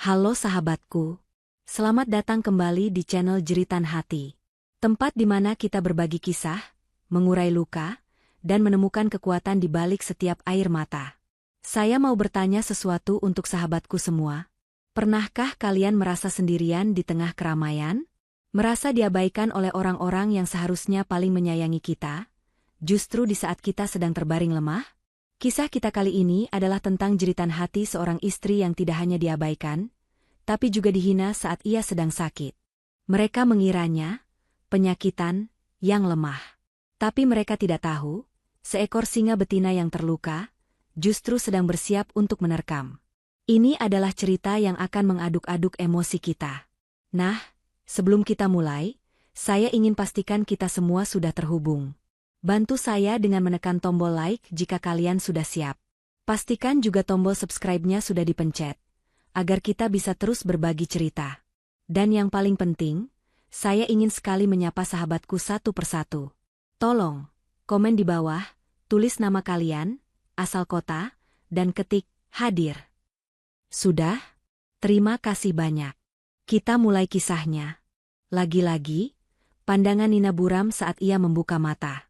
Halo sahabatku, selamat datang kembali di channel Jeritan Hati. Tempat di mana kita berbagi kisah, mengurai luka, dan menemukan kekuatan di balik setiap air mata. Saya mau bertanya sesuatu untuk sahabatku semua. Pernahkah kalian merasa sendirian di tengah keramaian? Merasa diabaikan oleh orang-orang yang seharusnya paling menyayangi kita? Justru di saat kita sedang terbaring lemah? Kisah kita kali ini adalah tentang jeritan hati seorang istri yang tidak hanya diabaikan, tapi juga dihina saat ia sedang sakit. Mereka mengiranya penyakitan, yang lemah. Tapi mereka tidak tahu, seekor singa betina yang terluka, justru sedang bersiap untuk menerkam. Ini adalah cerita yang akan mengaduk-aduk emosi kita. Nah, sebelum kita mulai, saya ingin pastikan kita semua sudah terhubung. Bantu saya dengan menekan tombol like jika kalian sudah siap. Pastikan juga tombol subscribe-nya sudah dipencet, agar kita bisa terus berbagi cerita. Dan yang paling penting, saya ingin sekali menyapa sahabatku satu persatu. Tolong, komen di bawah, tulis nama kalian, asal kota, dan ketik hadir. Sudah? Terima kasih banyak. Kita mulai kisahnya. Lagi-lagi, pandangan Nina buram saat ia membuka mata.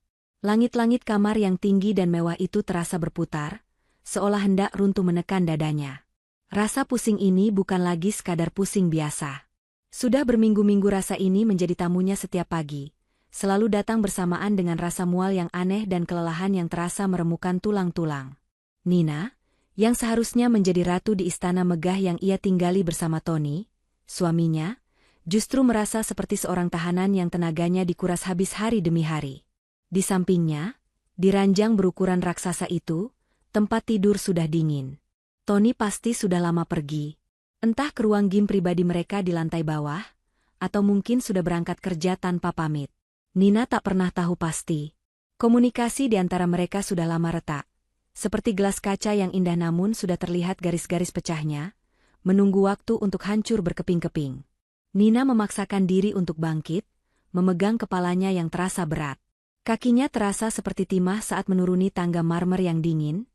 Langit-langit kamar yang tinggi dan mewah itu terasa berputar, seolah hendak runtuh menekan dadanya. Rasa pusing ini bukan lagi sekadar pusing biasa. Sudah berminggu-minggu rasa ini menjadi tamunya setiap pagi, selalu datang bersamaan dengan rasa mual yang aneh dan kelelahan yang terasa meremukan tulang-tulang. Nina, yang seharusnya menjadi ratu di istana megah yang ia tinggali bersama Tony, suaminya, justru merasa seperti seorang tahanan yang tenaganya dikuras habis hari demi hari. Di sampingnya, di ranjang berukuran raksasa itu, tempat tidur sudah dingin. Tony pasti sudah lama pergi. Entah ke ruang gym pribadi mereka di lantai bawah, atau mungkin sudah berangkat kerja tanpa pamit. Nina tak pernah tahu pasti. Komunikasi di antara mereka sudah lama retak. Seperti gelas kaca yang indah namun sudah terlihat garis-garis pecahnya, menunggu waktu untuk hancur berkeping-keping. Nina memaksakan diri untuk bangkit, memegang kepalanya yang terasa berat. Kakinya terasa seperti timah saat menuruni tangga marmer yang dingin,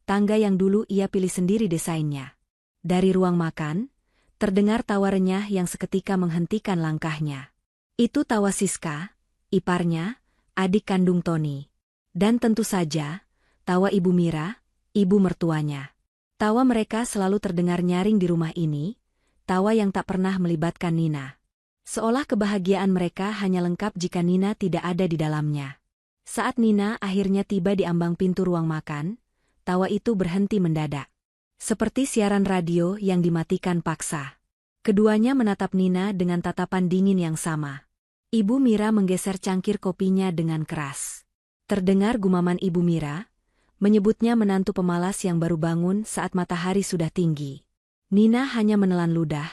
tangga yang dulu ia pilih sendiri desainnya. Dari ruang makan, terdengar tawa renyah yang seketika menghentikan langkahnya. Itu tawa Siska, iparnya, adik kandung Tony. Dan tentu saja, tawa Ibu Mira, ibu mertuanya. Tawa mereka selalu terdengar nyaring di rumah ini, tawa yang tak pernah melibatkan Nina. Seolah kebahagiaan mereka hanya lengkap jika Nina tidak ada di dalamnya. Saat Nina akhirnya tiba di ambang pintu ruang makan, tawa itu berhenti mendadak. Seperti siaran radio yang dimatikan paksa. Keduanya menatap Nina dengan tatapan dingin yang sama. Ibu Mira menggeser cangkir kopinya dengan keras. Terdengar gumaman Ibu Mira, menyebutnya menantu pemalas yang baru bangun saat matahari sudah tinggi. Nina hanya menelan ludah,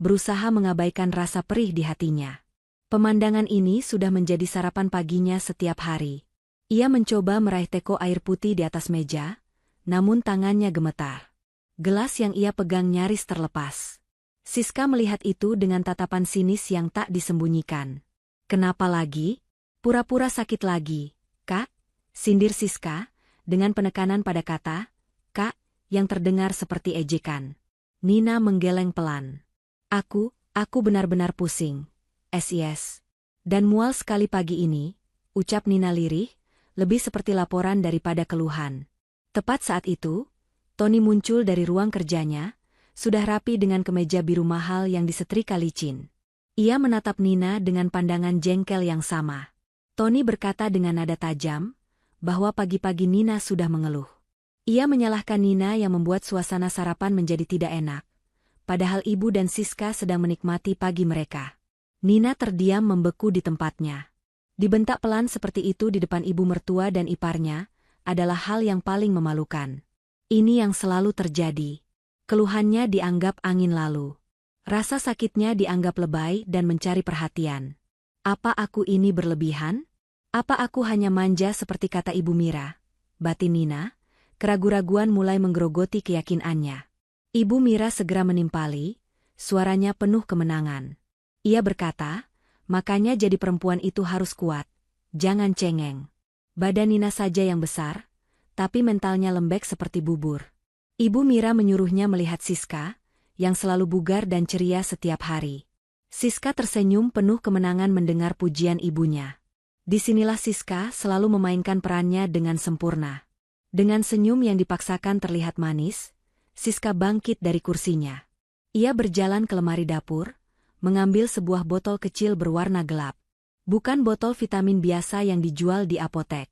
berusaha mengabaikan rasa perih di hatinya. Pemandangan ini sudah menjadi sarapan paginya setiap hari. Ia mencoba meraih teko air putih di atas meja, namun tangannya gemetar. Gelas yang ia pegang nyaris terlepas. Siska melihat itu dengan tatapan sinis yang tak disembunyikan. "Kenapa lagi? Pura-pura sakit lagi, Kak?" sindir Siska, dengan penekanan pada kata, "Kak," yang terdengar seperti ejekan. Nina menggeleng pelan. Aku benar-benar pusing. Yes. Dan mual sekali pagi ini," ucap Nina lirih, lebih seperti laporan daripada keluhan. Tepat saat itu, Tony muncul dari ruang kerjanya, sudah rapi dengan kemeja biru mahal yang disetrika licin. Ia menatap Nina dengan pandangan jengkel yang sama. Tony berkata dengan nada tajam, bahwa pagi-pagi Nina sudah mengeluh. Ia menyalahkan Nina yang membuat suasana sarapan menjadi tidak enak, padahal ibu dan Siska sedang menikmati pagi mereka. Nina terdiam membeku di tempatnya. Dibentak pelan seperti itu di depan ibu mertua dan iparnya, adalah hal yang paling memalukan. Ini yang selalu terjadi. Keluhannya dianggap angin lalu. Rasa sakitnya dianggap lebay dan mencari perhatian. Apa aku ini berlebihan? Apa aku hanya manja seperti kata Ibu Mira? Batin Nina, keraguan-raguan mulai menggerogoti keyakinannya. Ibu Mira segera menimpali, suaranya penuh kemenangan. Ia berkata, "Makanya jadi perempuan itu harus kuat, jangan cengeng." Badan Nina saja yang besar, tapi mentalnya lembek seperti bubur. Ibu Mira menyuruhnya melihat Siska, yang selalu bugar dan ceria setiap hari. Siska tersenyum penuh kemenangan mendengar pujian ibunya. Disinilah Siska selalu memainkan perannya dengan sempurna. Dengan senyum yang dipaksakan terlihat manis, Siska bangkit dari kursinya. Ia berjalan ke lemari dapur, mengambil sebuah botol kecil berwarna gelap. Bukan botol vitamin biasa yang dijual di apotek.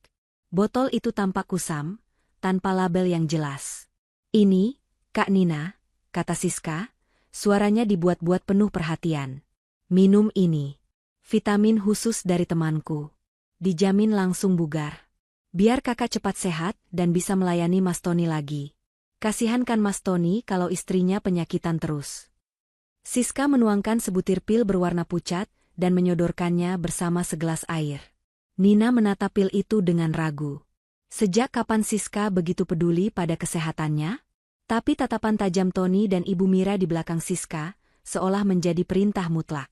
Botol itu tampak kusam, tanpa label yang jelas. "Ini, Kak Nina," kata Siska, suaranya dibuat-buat penuh perhatian. "Minum ini. Vitamin khusus dari temanku. Dijamin langsung bugar. Biar kakak cepat sehat dan bisa melayani Mas Tony lagi. Kasihan kan Mas Tony kalau istrinya penyakitan terus." Siska menuangkan sebutir pil berwarna pucat dan menyodorkannya bersama segelas air. Nina menatap pil itu dengan ragu. Sejak kapan Siska begitu peduli pada kesehatannya? Tapi tatapan tajam Tony dan Ibu Mira di belakang Siska seolah menjadi perintah mutlak.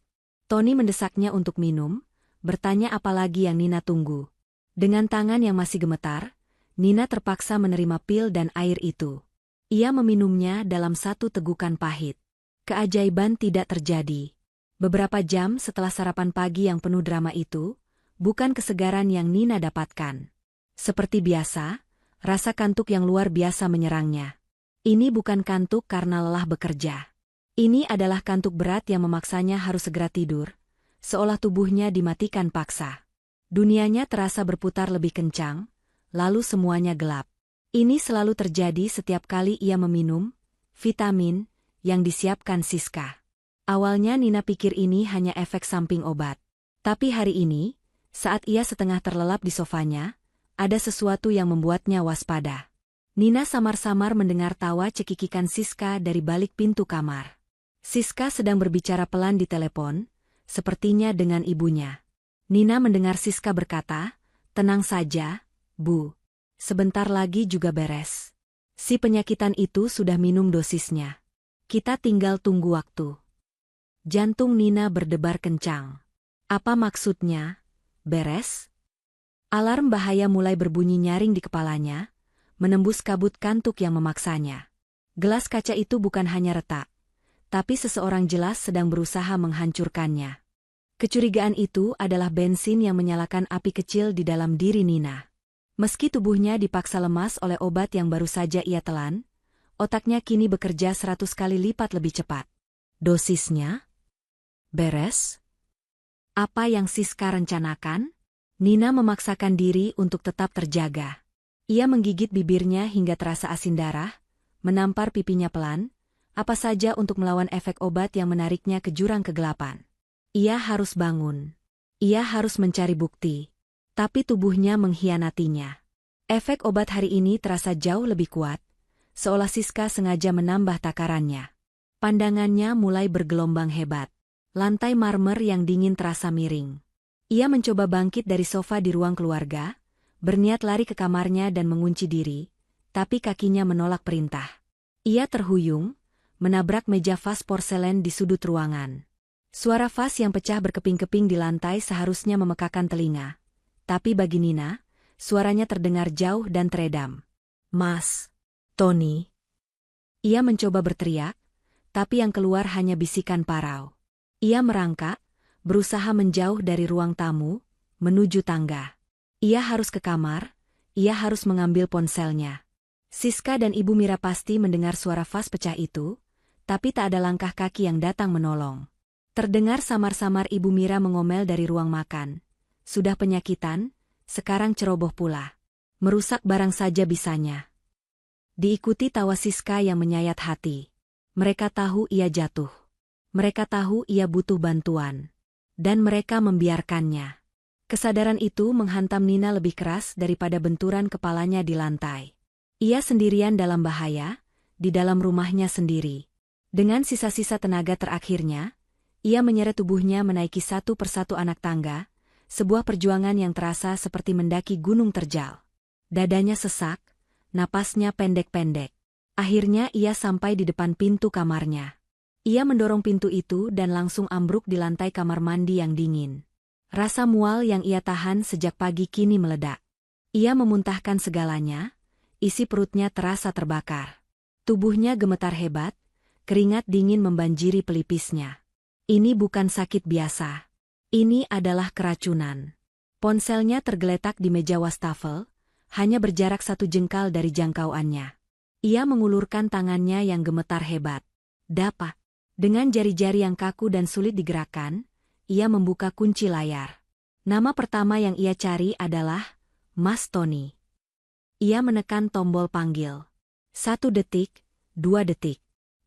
Tony mendesaknya untuk minum, bertanya apa lagi yang Nina tunggu. Dengan tangan yang masih gemetar, Nina terpaksa menerima pil dan air itu. Ia meminumnya dalam satu tegukan pahit. Keajaiban tidak terjadi. Beberapa jam setelah sarapan pagi yang penuh drama itu, bukan kesegaran yang Nina dapatkan. Seperti biasa, rasa kantuk yang luar biasa menyerangnya. Ini bukan kantuk karena lelah bekerja. Ini adalah kantuk berat yang memaksanya harus segera tidur, seolah tubuhnya dimatikan paksa. Dunianya terasa berputar lebih kencang, lalu semuanya gelap. Ini selalu terjadi setiap kali ia meminum vitamin yang disiapkan Siska. Awalnya Nina pikir ini hanya efek samping obat. Tapi hari ini, saat ia setengah terlelap di sofanya, ada sesuatu yang membuatnya waspada. Nina samar-samar mendengar tawa cekikikan Siska dari balik pintu kamar. Siska sedang berbicara pelan di telepon, sepertinya dengan ibunya. Nina mendengar Siska berkata, "Tenang saja, Bu. Sebentar lagi juga beres. Si penyakitan itu sudah minum dosisnya. Kita tinggal tunggu waktu." Jantung Nina berdebar kencang. Apa maksudnya? Beres? Alarm bahaya mulai berbunyi nyaring di kepalanya, menembus kabut kantuk yang memaksanya. Gelas kaca itu bukan hanya retak, tapi seseorang jelas sedang berusaha menghancurkannya. Kecurigaan itu adalah bensin yang menyalakan api kecil di dalam diri Nina. Meski tubuhnya dipaksa lemas oleh obat yang baru saja ia telan, otaknya kini bekerja 100 kali lipat lebih cepat. Dosisnya? Beres? Apa yang Siska rencanakan? Nina memaksakan diri untuk tetap terjaga. Ia menggigit bibirnya hingga terasa asin darah, menampar pipinya pelan, apa saja untuk melawan efek obat yang menariknya ke jurang kegelapan. Ia harus bangun. Ia harus mencari bukti. Tapi tubuhnya mengkhianatinya. Efek obat hari ini terasa jauh lebih kuat, seolah Siska sengaja menambah takarannya. Pandangannya mulai bergelombang hebat. Lantai marmer yang dingin terasa miring. Ia mencoba bangkit dari sofa di ruang keluarga, berniat lari ke kamarnya dan mengunci diri, tapi kakinya menolak perintah. Ia terhuyung, menabrak meja vas porselen di sudut ruangan. Suara vas yang pecah berkeping-keping di lantai seharusnya memekakan telinga. Tapi bagi Nina, suaranya terdengar jauh dan teredam. "Mas, Tony." Ia mencoba berteriak, tapi yang keluar hanya bisikan parau. Ia merangkak, berusaha menjauh dari ruang tamu, menuju tangga. Ia harus ke kamar, ia harus mengambil ponselnya. Siska dan Ibu Mira pasti mendengar suara vas pecah itu, tapi tak ada langkah kaki yang datang menolong. Terdengar samar-samar Ibu Mira mengomel dari ruang makan. "Sudah penyakitan, sekarang ceroboh pula. Merusak barang saja bisanya." Diikuti tawa Siska yang menyayat hati. Mereka tahu ia jatuh. Mereka tahu ia butuh bantuan. Dan mereka membiarkannya. Kesadaran itu menghantam Nina lebih keras daripada benturan kepalanya di lantai. Ia sendirian dalam bahaya, di dalam rumahnya sendiri. Dengan sisa-sisa tenaga terakhirnya, ia menyeret tubuhnya menaiki satu persatu anak tangga, sebuah perjuangan yang terasa seperti mendaki gunung terjal. Dadanya sesak, napasnya pendek-pendek. Akhirnya ia sampai di depan pintu kamarnya. Ia mendorong pintu itu dan langsung ambruk di lantai kamar mandi yang dingin. Rasa mual yang ia tahan sejak pagi kini meledak. Ia memuntahkan segalanya, isi perutnya terasa terbakar. Tubuhnya gemetar hebat, Keringat dingin membanjiri pelipisnya. Ini bukan sakit biasa. Ini adalah keracunan. Ponselnya tergeletak di meja wastafel, hanya berjarak 1 jengkal dari jangkauannya. Ia mengulurkan tangannya yang gemetar hebat. Dapat. Dengan jari-jari yang kaku dan sulit digerakkan, ia membuka kunci layar. Nama pertama yang ia cari adalah Mas Tony. Ia menekan tombol panggil. 1 detik, 2 detik.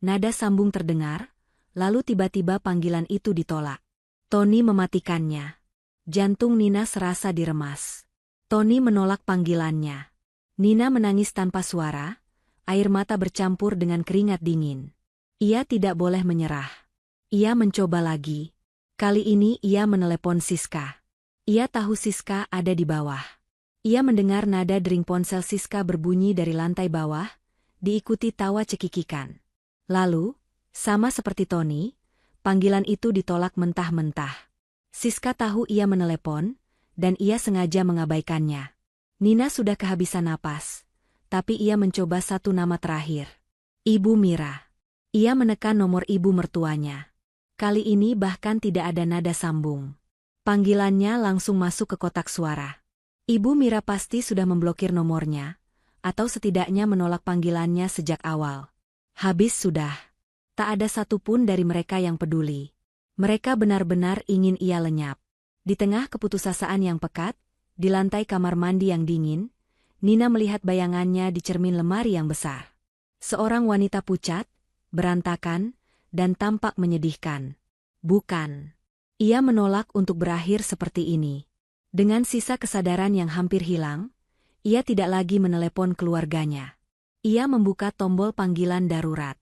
Nada sambung terdengar, lalu tiba-tiba panggilan itu ditolak. Tony mematikannya. Jantung Nina serasa diremas. Tony menolak panggilannya. Nina menangis tanpa suara, air mata bercampur dengan keringat dingin. Ia tidak boleh menyerah. Ia mencoba lagi. Kali ini ia menelepon Siska. Ia tahu Siska ada di bawah. Ia mendengar nada dering ponsel Siska berbunyi dari lantai bawah, diikuti tawa cekikikan. Lalu, sama seperti Tony, panggilan itu ditolak mentah-mentah. Siska tahu ia menelepon, dan ia sengaja mengabaikannya. Nina sudah kehabisan napas, tapi ia mencoba 1 nama terakhir. Ibu Mira. Ia menekan nomor ibu mertuanya. Kali ini bahkan tidak ada nada sambung. Panggilannya langsung masuk ke kotak suara. Ibu Mira pasti sudah memblokir nomornya, atau setidaknya menolak panggilannya sejak awal. Habis sudah. Tak ada satupun dari mereka yang peduli. Mereka benar-benar ingin ia lenyap. Di tengah keputusasaan yang pekat, di lantai kamar mandi yang dingin, Nina melihat bayangannya di cermin lemari yang besar. Seorang wanita pucat, berantakan, dan tampak menyedihkan. Bukan. Ia menolak untuk berakhir seperti ini. Dengan sisa kesadaran yang hampir hilang, ia tidak lagi menelepon keluarganya. Ia membuka tombol panggilan darurat.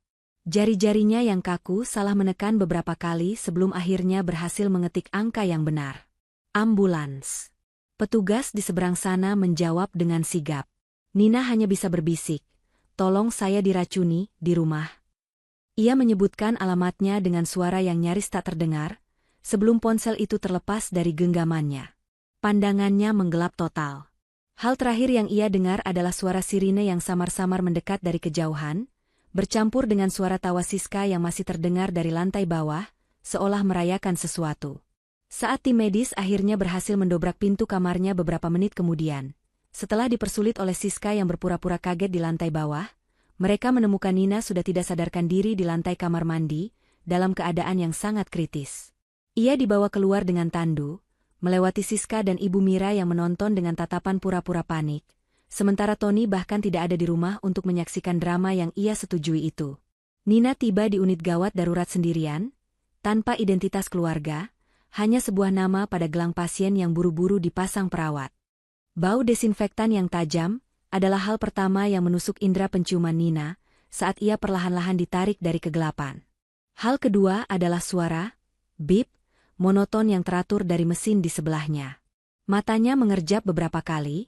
Jari-jarinya yang kaku salah menekan beberapa kali sebelum akhirnya berhasil mengetik angka yang benar. Ambulans. Petugas di seberang sana menjawab dengan sigap. Nina hanya bisa berbisik, "Tolong saya diracuni, di rumah." Ia menyebutkan alamatnya dengan suara yang nyaris tak terdengar, sebelum ponsel itu terlepas dari genggamannya. Pandangannya menggelap total. Hal terakhir yang ia dengar adalah suara sirine yang samar-samar mendekat dari kejauhan, bercampur dengan suara tawa Siska yang masih terdengar dari lantai bawah, seolah merayakan sesuatu. Saat tim medis akhirnya berhasil mendobrak pintu kamarnya beberapa menit kemudian, setelah dipersulit oleh Siska yang berpura-pura kaget di lantai bawah, mereka menemukan Nina sudah tidak sadarkan diri di lantai kamar mandi, dalam keadaan yang sangat kritis. Ia dibawa keluar dengan tandu, melewati Siska dan Ibu Mira yang menonton dengan tatapan pura-pura panik, sementara Tony bahkan tidak ada di rumah untuk menyaksikan drama yang ia setujui itu. Nina tiba di unit gawat darurat sendirian, tanpa identitas keluarga, hanya sebuah nama pada gelang pasien yang buru-buru dipasang perawat. Bau desinfektan yang tajam adalah hal pertama yang menusuk indera penciuman Nina saat ia perlahan-lahan ditarik dari kegelapan. Hal kedua adalah suara, bip, monoton yang teratur dari mesin di sebelahnya. Matanya mengerjap beberapa kali,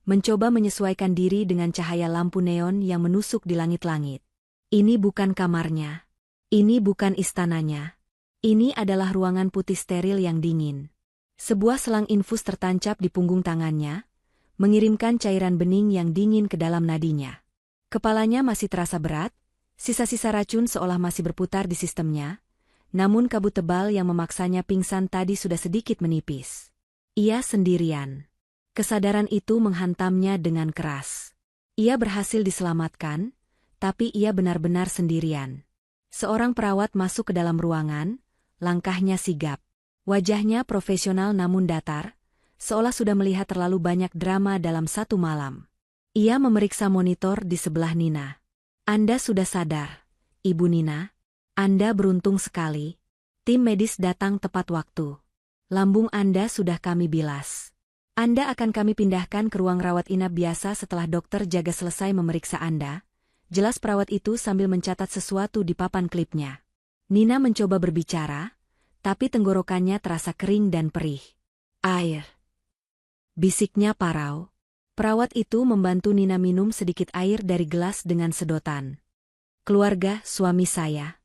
mencoba menyesuaikan diri dengan cahaya lampu neon yang menusuk di langit-langit. Ini bukan kamarnya. Ini bukan istananya. Ini adalah ruangan putih steril yang dingin. Sebuah selang infus tertancap di punggung tangannya, mengirimkan cairan bening yang dingin ke dalam nadinya. Kepalanya masih terasa berat, sisa-sisa racun seolah masih berputar di sistemnya, namun kabut tebal yang memaksanya pingsan tadi sudah sedikit menipis. Ia sendirian. Kesadaran itu menghantamnya dengan keras. Ia berhasil diselamatkan, tapi ia benar-benar sendirian. Seorang perawat masuk ke dalam ruangan, langkahnya sigap. Wajahnya profesional namun datar, seolah sudah melihat terlalu banyak drama dalam satu malam. Ia memeriksa monitor di sebelah Nina. "Anda sudah sadar, Ibu Nina? Anda beruntung sekali. Tim medis datang tepat waktu. Lambung Anda sudah kami bilas. Anda akan kami pindahkan ke ruang rawat inap biasa setelah dokter jaga selesai memeriksa Anda," jelas perawat itu sambil mencatat sesuatu di papan klipnya. Nina mencoba berbicara, tapi tenggorokannya terasa kering dan perih. "Air," bisiknya parau. Perawat itu membantu Nina minum sedikit air dari gelas dengan sedotan. "Keluarga suami saya,"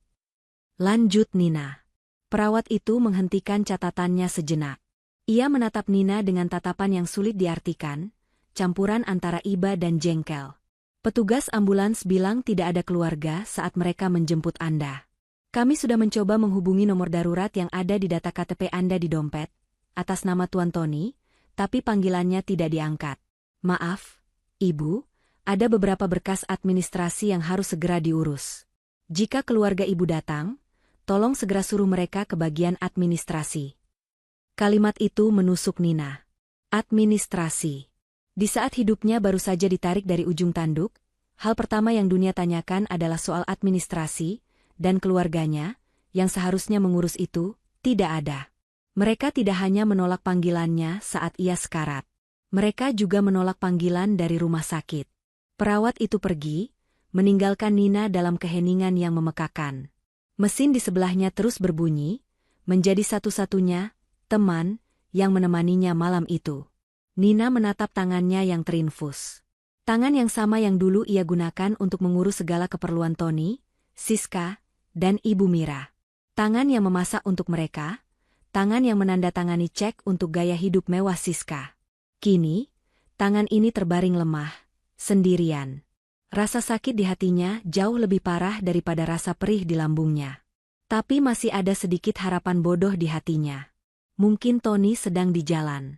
lanjut Nina. Perawat itu menghentikan catatannya sejenak. Ia menatap Nina dengan tatapan yang sulit diartikan, campuran antara iba dan jengkel. Petugas ambulans bilang tidak ada keluarga saat mereka menjemput Anda. Kami sudah mencoba menghubungi nomor darurat yang ada di data KTP Anda di dompet, atas nama Tuan Tony, tapi panggilannya tidak diangkat. Maaf, Ibu, ada beberapa berkas administrasi yang harus segera diurus. Jika keluarga Ibu datang, tolong segera suruh mereka ke bagian administrasi. Kalimat itu menusuk Nina. Administrasi. Di saat hidupnya baru saja ditarik dari ujung tanduk, hal pertama yang dunia tanyakan adalah soal administrasi, dan keluarganya, yang seharusnya mengurus itu, tidak ada. Mereka tidak hanya menolak panggilannya saat ia sekarat. Mereka juga menolak panggilan dari rumah sakit. Perawat itu pergi, meninggalkan Nina dalam keheningan yang memekakan. Mesin di sebelahnya terus berbunyi, menjadi satu-satunya teman yang menemaninya malam itu. Nina menatap tangannya yang terinfus. Tangan yang sama yang dulu ia gunakan untuk mengurus segala keperluan Tony, Siska, dan Ibu Mira. Tangan yang memasak untuk mereka, tangan yang menandatangani cek untuk gaya hidup mewah Siska. Kini, tangan ini terbaring lemah, sendirian. Rasa sakit di hatinya jauh lebih parah daripada rasa perih di lambungnya. Tapi masih ada sedikit harapan bodoh di hatinya. Mungkin Tony sedang di jalan.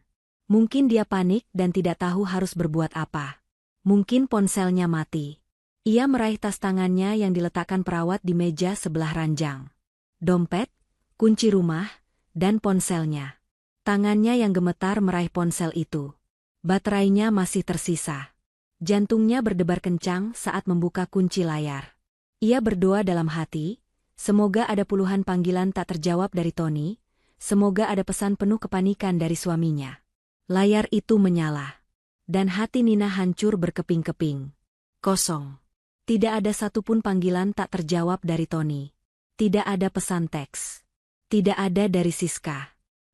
Mungkin dia panik dan tidak tahu harus berbuat apa. Mungkin ponselnya mati. Ia meraih tas tangannya yang diletakkan perawat di meja sebelah ranjang. Dompet, kunci rumah, dan ponselnya. Tangannya yang gemetar meraih ponsel itu. Baterainya masih tersisa. Jantungnya berdebar kencang saat membuka kunci layar. Ia berdoa dalam hati, semoga ada puluhan panggilan tak terjawab dari Tony, semoga ada pesan penuh kepanikan dari suaminya. Layar itu menyala. Dan hati Nina hancur berkeping-keping. Kosong. Tidak ada satupun panggilan tak terjawab dari Tony. Tidak ada pesan teks. Tidak ada dari Siska.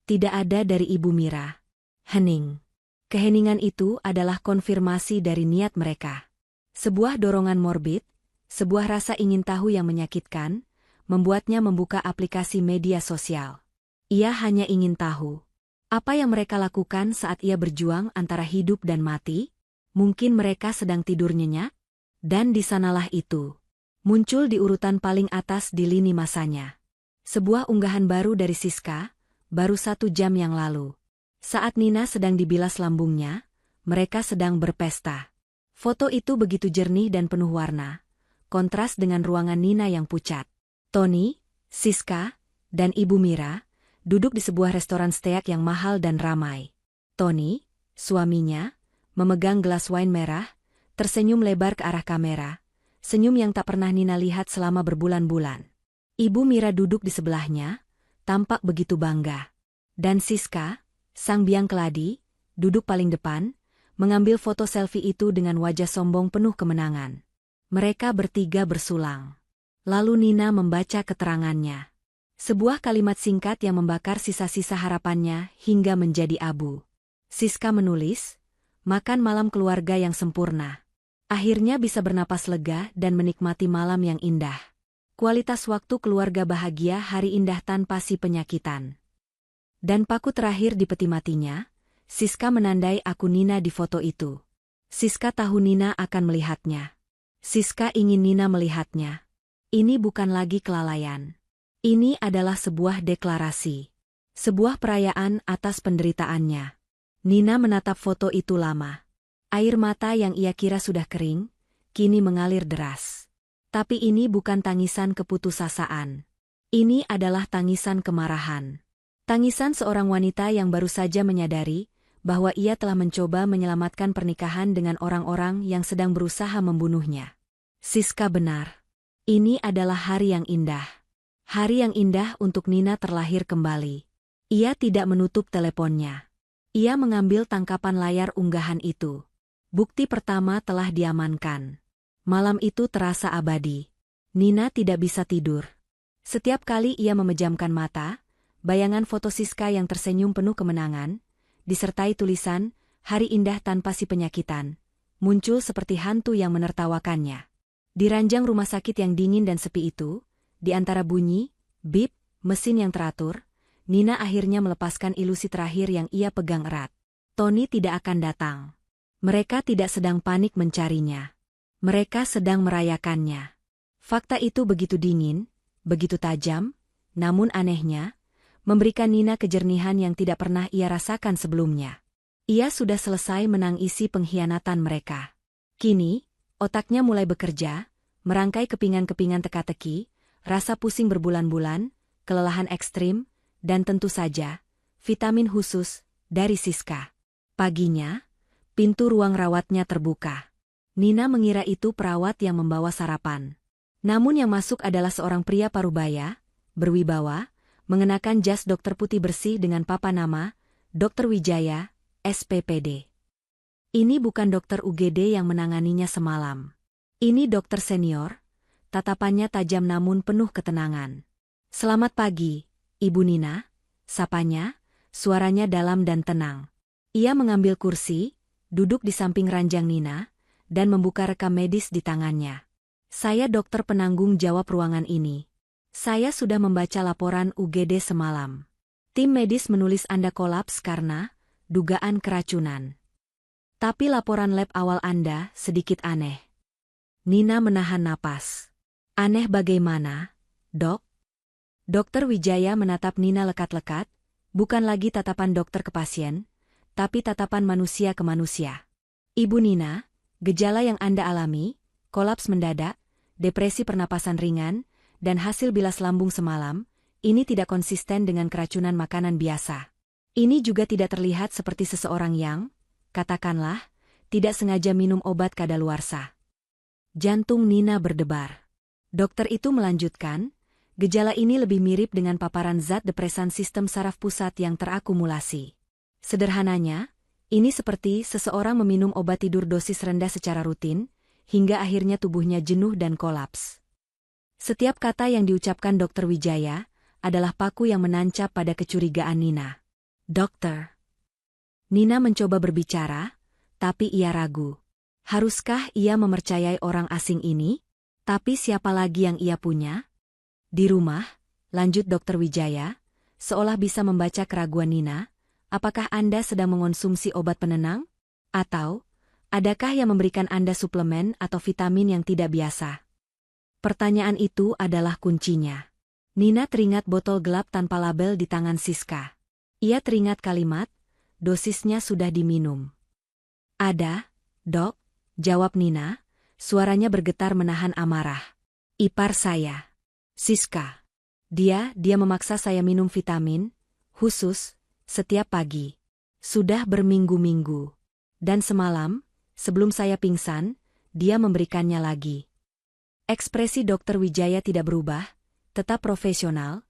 Tidak ada dari Ibu Mira. Hening. Keheningan itu adalah konfirmasi dari niat mereka. Sebuah dorongan morbid, sebuah rasa ingin tahu yang menyakitkan, membuatnya membuka aplikasi media sosial. Ia hanya ingin tahu. Apa yang mereka lakukan saat ia berjuang antara hidup dan mati? Mungkin mereka sedang tidur nyenyak? Dan di sanalah itu. Muncul di urutan paling atas di lini masanya. Sebuah unggahan baru dari Siska, baru 1 jam yang lalu. Saat Nina sedang dibilas lambungnya, mereka sedang berpesta. Foto itu begitu jernih dan penuh warna, kontras dengan ruangan Nina yang pucat. Tony, Siska, dan Ibu Mira duduk di sebuah restoran steak yang mahal dan ramai. Tony, suaminya, memegang gelas wine merah, tersenyum lebar ke arah kamera, senyum yang tak pernah Nina lihat selama berbulan-bulan. Ibu Mira duduk di sebelahnya, tampak begitu bangga. Dan Siska, sang biang keladi, duduk paling depan, mengambil foto selfie itu dengan wajah sombong penuh kemenangan. Mereka bertiga bersulang. Lalu Nina membaca keterangannya. Sebuah kalimat singkat yang membakar sisa-sisa harapannya hingga menjadi abu. Siska menulis, makan malam keluarga yang sempurna. Akhirnya bisa bernapas lega dan menikmati malam yang indah. Kualitas waktu keluarga bahagia hari indah tanpa si penyakitan. Dan paku terakhir di peti matinya, Siska menandai akun Nina di foto itu. Siska tahu Nina akan melihatnya. Siska ingin Nina melihatnya. Ini bukan lagi kelalaian. Ini adalah sebuah deklarasi. Sebuah perayaan atas penderitaannya. Nina menatap foto itu lama. Air mata yang ia kira sudah kering, kini mengalir deras. Tapi ini bukan tangisan keputusasaan. Ini adalah tangisan kemarahan. Tangisan seorang wanita yang baru saja menyadari bahwa ia telah mencoba menyelamatkan pernikahan dengan orang-orang yang sedang berusaha membunuhnya. Siska benar. Ini adalah hari yang indah. Hari yang indah untuk Nina terlahir kembali. Ia tidak menutup teleponnya. Ia mengambil tangkapan layar unggahan itu. Bukti pertama telah diamankan. Malam itu terasa abadi. Nina tidak bisa tidur. Setiap kali ia memejamkan mata, bayangan foto Siska yang tersenyum penuh kemenangan, disertai tulisan, "Hari indah tanpa si penyakitan," muncul seperti hantu yang menertawakannya. Di ranjang rumah sakit yang dingin dan sepi itu, di antara bunyi, bip, mesin yang teratur, Nina akhirnya melepaskan ilusi terakhir yang ia pegang erat. Tony tidak akan datang. Mereka tidak sedang panik mencarinya. Mereka sedang merayakannya. Fakta itu begitu dingin, begitu tajam, namun anehnya, memberikan Nina kejernihan yang tidak pernah ia rasakan sebelumnya. Ia sudah selesai menangisi pengkhianatan mereka. Kini, otaknya mulai bekerja, merangkai kepingan-kepingan teka-teki, rasa pusing berbulan-bulan, kelelahan ekstrim, dan tentu saja, vitamin khusus dari Siska. Paginya, pintu ruang rawatnya terbuka. Nina mengira itu perawat yang membawa sarapan. Namun yang masuk adalah seorang pria parubaya, berwibawa, mengenakan jas dokter putih bersih dengan papan nama, Dr. Wijaya, SPPD. Ini bukan dokter UGD yang menanganinya semalam. Ini dokter senior, tatapannya tajam namun penuh ketenangan. "Selamat pagi, Ibu Nina," sapanya, suaranya dalam dan tenang. Ia mengambil kursi, duduk di samping ranjang Nina, dan membuka rekam medis di tangannya. "Saya dokter penanggung jawab ruangan ini. Saya sudah membaca laporan UGD semalam. Tim medis menulis Anda kolaps karena dugaan keracunan. Tapi laporan lab awal Anda sedikit aneh." Nina menahan napas. "Aneh bagaimana, Dok?" Dokter Wijaya menatap Nina lekat-lekat, bukan lagi tatapan dokter ke pasien, tapi tatapan manusia ke manusia. "Ibu Nina, gejala yang Anda alami, kolaps mendadak, depresi pernapasan ringan, dan hasil bilas lambung semalam, ini tidak konsisten dengan keracunan makanan biasa. Ini juga tidak terlihat seperti seseorang yang, katakanlah, tidak sengaja minum obat kadaluarsa." Jantung Nina berdebar. Dokter itu melanjutkan, "Gejala ini lebih mirip dengan paparan zat depresan sistem saraf pusat yang terakumulasi. Sederhananya, ini seperti seseorang meminum obat tidur dosis rendah secara rutin, hingga akhirnya tubuhnya jenuh dan kolaps." Setiap kata yang diucapkan Dr. Wijaya adalah paku yang menancap pada kecurigaan Nina. "Dokter." Nina mencoba berbicara, tapi ia ragu. Haruskah ia mempercayai orang asing ini? Tapi siapa lagi yang ia punya? "Di rumah," lanjut Dr. Wijaya, seolah bisa membaca keraguan Nina, "apakah Anda sedang mengonsumsi obat penenang? Atau, adakah yang memberikan Anda suplemen atau vitamin yang tidak biasa?" Pertanyaan itu adalah kuncinya. Nina teringat botol gelap tanpa label di tangan Siska. Ia teringat kalimat, "Dosisnya sudah diminum." "Ada, Dok," jawab Nina, suaranya bergetar menahan amarah. "Ipar saya, Siska. Dia memaksa saya minum vitamin, khusus, setiap pagi. Sudah berminggu-minggu. Dan semalam, sebelum saya pingsan, dia memberikannya lagi." Ekspresi Dr. Wijaya tidak berubah, tetap profesional,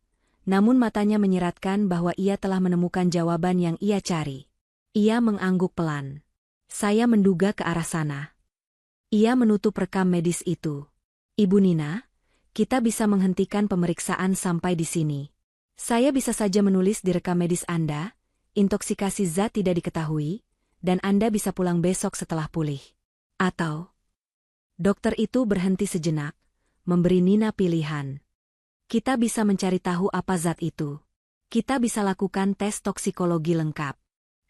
namun matanya menyiratkan bahwa ia telah menemukan jawaban yang ia cari. Ia mengangguk pelan. "Saya menduga ke arah sana." Ia menutup rekam medis itu. "Ibu Nina, kita bisa menghentikan pemeriksaan sampai di sini. Saya bisa saja menulis di rekam medis Anda, intoksikasi zat tidak diketahui, dan Anda bisa pulang besok setelah pulih. Atau..." Dokter itu berhenti sejenak, memberi Nina pilihan. "Kita bisa mencari tahu apa zat itu. Kita bisa lakukan tes toksikologi lengkap.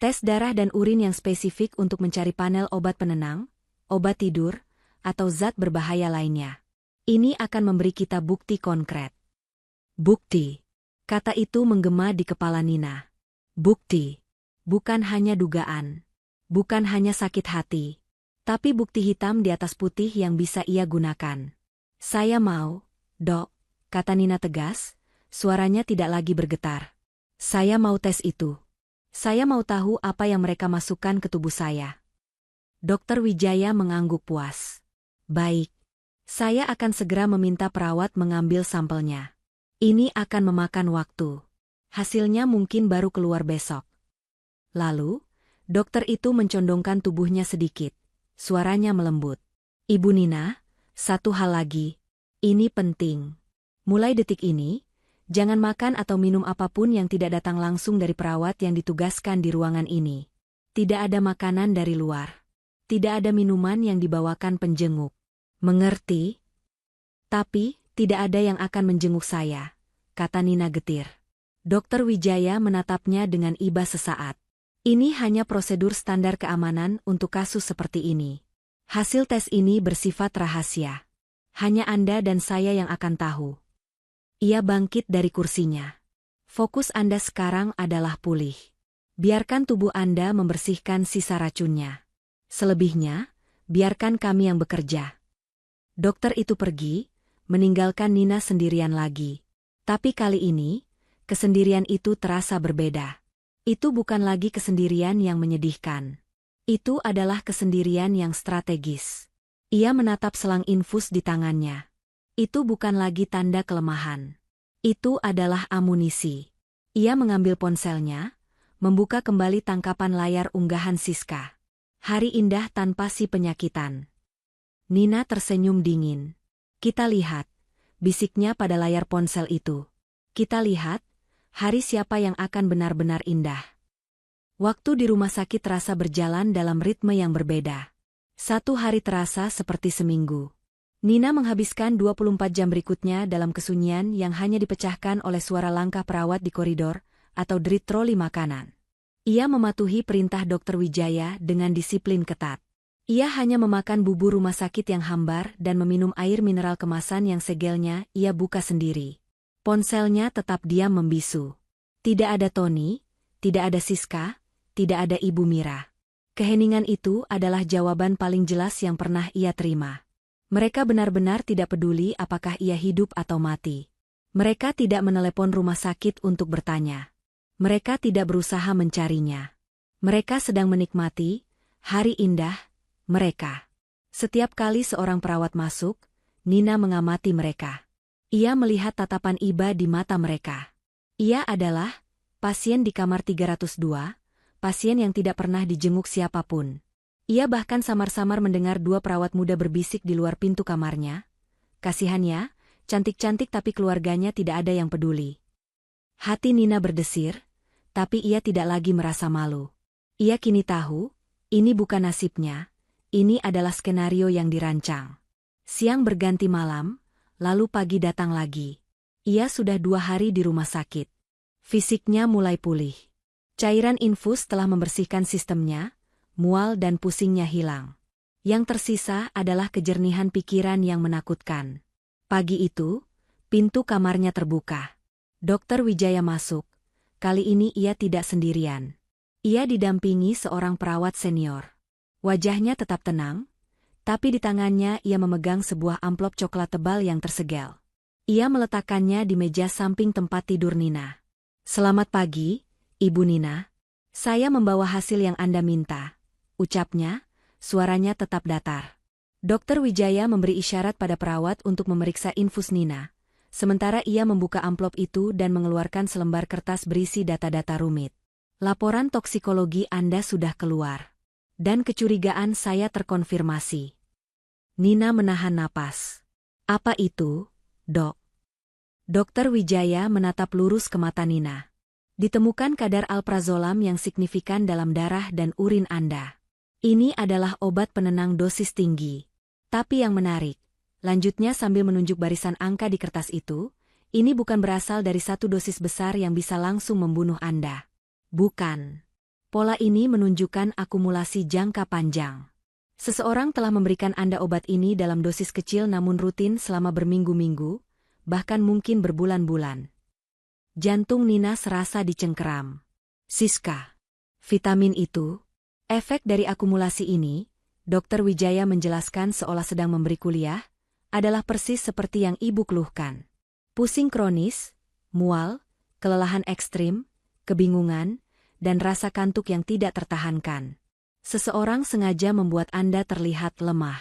Tes darah dan urin yang spesifik untuk mencari panel obat penenang, obat tidur, atau zat berbahaya lainnya. Ini akan memberi kita bukti konkret." "Bukti." Kata itu menggema di kepala Nina. Bukti. Bukan hanya dugaan. Bukan hanya sakit hati. Tapi bukti hitam di atas putih yang bisa ia gunakan. "Saya mau, Dok," kata Nina tegas, suaranya tidak lagi bergetar. "Saya mau tes itu. Saya mau tahu apa yang mereka masukkan ke tubuh saya." Dokter Wijaya mengangguk puas. "Baik. Saya akan segera meminta perawat mengambil sampelnya. Ini akan memakan waktu. Hasilnya mungkin baru keluar besok." Lalu, dokter itu mencondongkan tubuhnya sedikit. Suaranya melembut. "Ibu Nina, satu hal lagi. Ini penting. Mulai detik ini, jangan makan atau minum apapun yang tidak datang langsung dari perawat yang ditugaskan di ruangan ini. Tidak ada makanan dari luar. Tidak ada minuman yang dibawakan penjenguk. Mengerti?" "Tapi, tidak ada yang akan menjenguk saya," kata Nina getir. Dokter Wijaya menatapnya dengan iba sesaat. "Ini hanya prosedur standar keamanan untuk kasus seperti ini. Hasil tes ini bersifat rahasia. Hanya Anda dan saya yang akan tahu. Ia bangkit dari kursinya. Fokus Anda sekarang adalah pulih. Biarkan tubuh Anda membersihkan sisa racunnya. Selebihnya, biarkan kami yang bekerja. Dokter itu pergi, meninggalkan Nina sendirian lagi. Tapi kali ini, kesendirian itu terasa berbeda. Itu bukan lagi kesendirian yang menyedihkan. Itu adalah kesendirian yang strategis. Ia menatap selang infus di tangannya. Itu bukan lagi tanda kelemahan. Itu adalah amunisi. Ia mengambil ponselnya, membuka kembali tangkapan layar unggahan Siska. Hari indah tanpa si penyakitan. Nina tersenyum dingin. Kita lihat, bisiknya pada layar ponsel itu. Kita lihat, hari siapa yang akan benar-benar indah. Waktu di rumah sakit terasa berjalan dalam ritme yang berbeda. Satu hari terasa seperti seminggu. Nina menghabiskan 24 jam berikutnya dalam kesunyian yang hanya dipecahkan oleh suara langkah perawat di koridor atau derit troli makanan. Ia mematuhi perintah Dr. Wijaya dengan disiplin ketat. Ia hanya memakan bubur rumah sakit yang hambar dan meminum air mineral kemasan yang segelnya ia buka sendiri. Ponselnya tetap diam membisu. Tidak ada Tony, tidak ada Siska, tidak ada Ibu Mira. Keheningan itu adalah jawaban paling jelas yang pernah ia terima. Mereka benar-benar tidak peduli apakah ia hidup atau mati. Mereka tidak menelepon rumah sakit untuk bertanya. Mereka tidak berusaha mencarinya. Mereka sedang menikmati hari indah mereka. Setiap kali seorang perawat masuk, Nina mengamati mereka. Ia melihat tatapan iba di mata mereka. Ia adalah pasien di kamar 302, pasien yang tidak pernah dijenguk siapapun. Ia bahkan samar-samar mendengar dua perawat muda berbisik di luar pintu kamarnya. Kasihannya, cantik-cantik tapi keluarganya tidak ada yang peduli. Hati Nina berdesir, tapi ia tidak lagi merasa malu. Ia kini tahu, ini bukan nasibnya. Ini adalah skenario yang dirancang. Siang berganti malam, lalu pagi datang lagi. Ia sudah 2 hari di rumah sakit. Fisiknya mulai pulih. Cairan infus telah membersihkan sistemnya, mual dan pusingnya hilang. Yang tersisa adalah kejernihan pikiran yang menakutkan. Pagi itu, pintu kamarnya terbuka. Dr. Wijaya masuk. Kali ini ia tidak sendirian. Ia didampingi seorang perawat senior. Wajahnya tetap tenang, tapi di tangannya ia memegang sebuah amplop coklat tebal yang tersegel. Ia meletakkannya di meja samping tempat tidur Nina. Selamat pagi, Ibu Nina. Saya membawa hasil yang Anda minta, ucapnya, suaranya tetap datar. Dr. Wijaya memberi isyarat pada perawat untuk memeriksa infus Nina, sementara ia membuka amplop itu dan mengeluarkan selembar kertas berisi data-data rumit. Laporan toksikologi Anda sudah keluar. Dan kecurigaan saya terkonfirmasi. Nina menahan napas. Apa itu, Dok? Dr. Wijaya menatap lurus ke mata Nina. Ditemukan kadar alprazolam yang signifikan dalam darah dan urin Anda. Ini adalah obat penenang dosis tinggi. Tapi yang menarik, lanjutnya sambil menunjuk barisan angka di kertas itu, ini bukan berasal dari satu dosis besar yang bisa langsung membunuh Anda. Bukan. Pola ini menunjukkan akumulasi jangka panjang. Seseorang telah memberikan Anda obat ini dalam dosis kecil namun rutin selama berminggu-minggu, bahkan mungkin berbulan-bulan. Jantung Nina serasa dicengkeram. Siska. Vitamin itu. Efek dari akumulasi ini, Dr. Wijaya menjelaskan seolah sedang memberi kuliah, adalah persis seperti yang Ibu keluhkan. Pusing kronis, mual, kelelahan ekstrim, kebingungan, dan rasa kantuk yang tidak tertahankan. Seseorang sengaja membuat Anda terlihat lemah.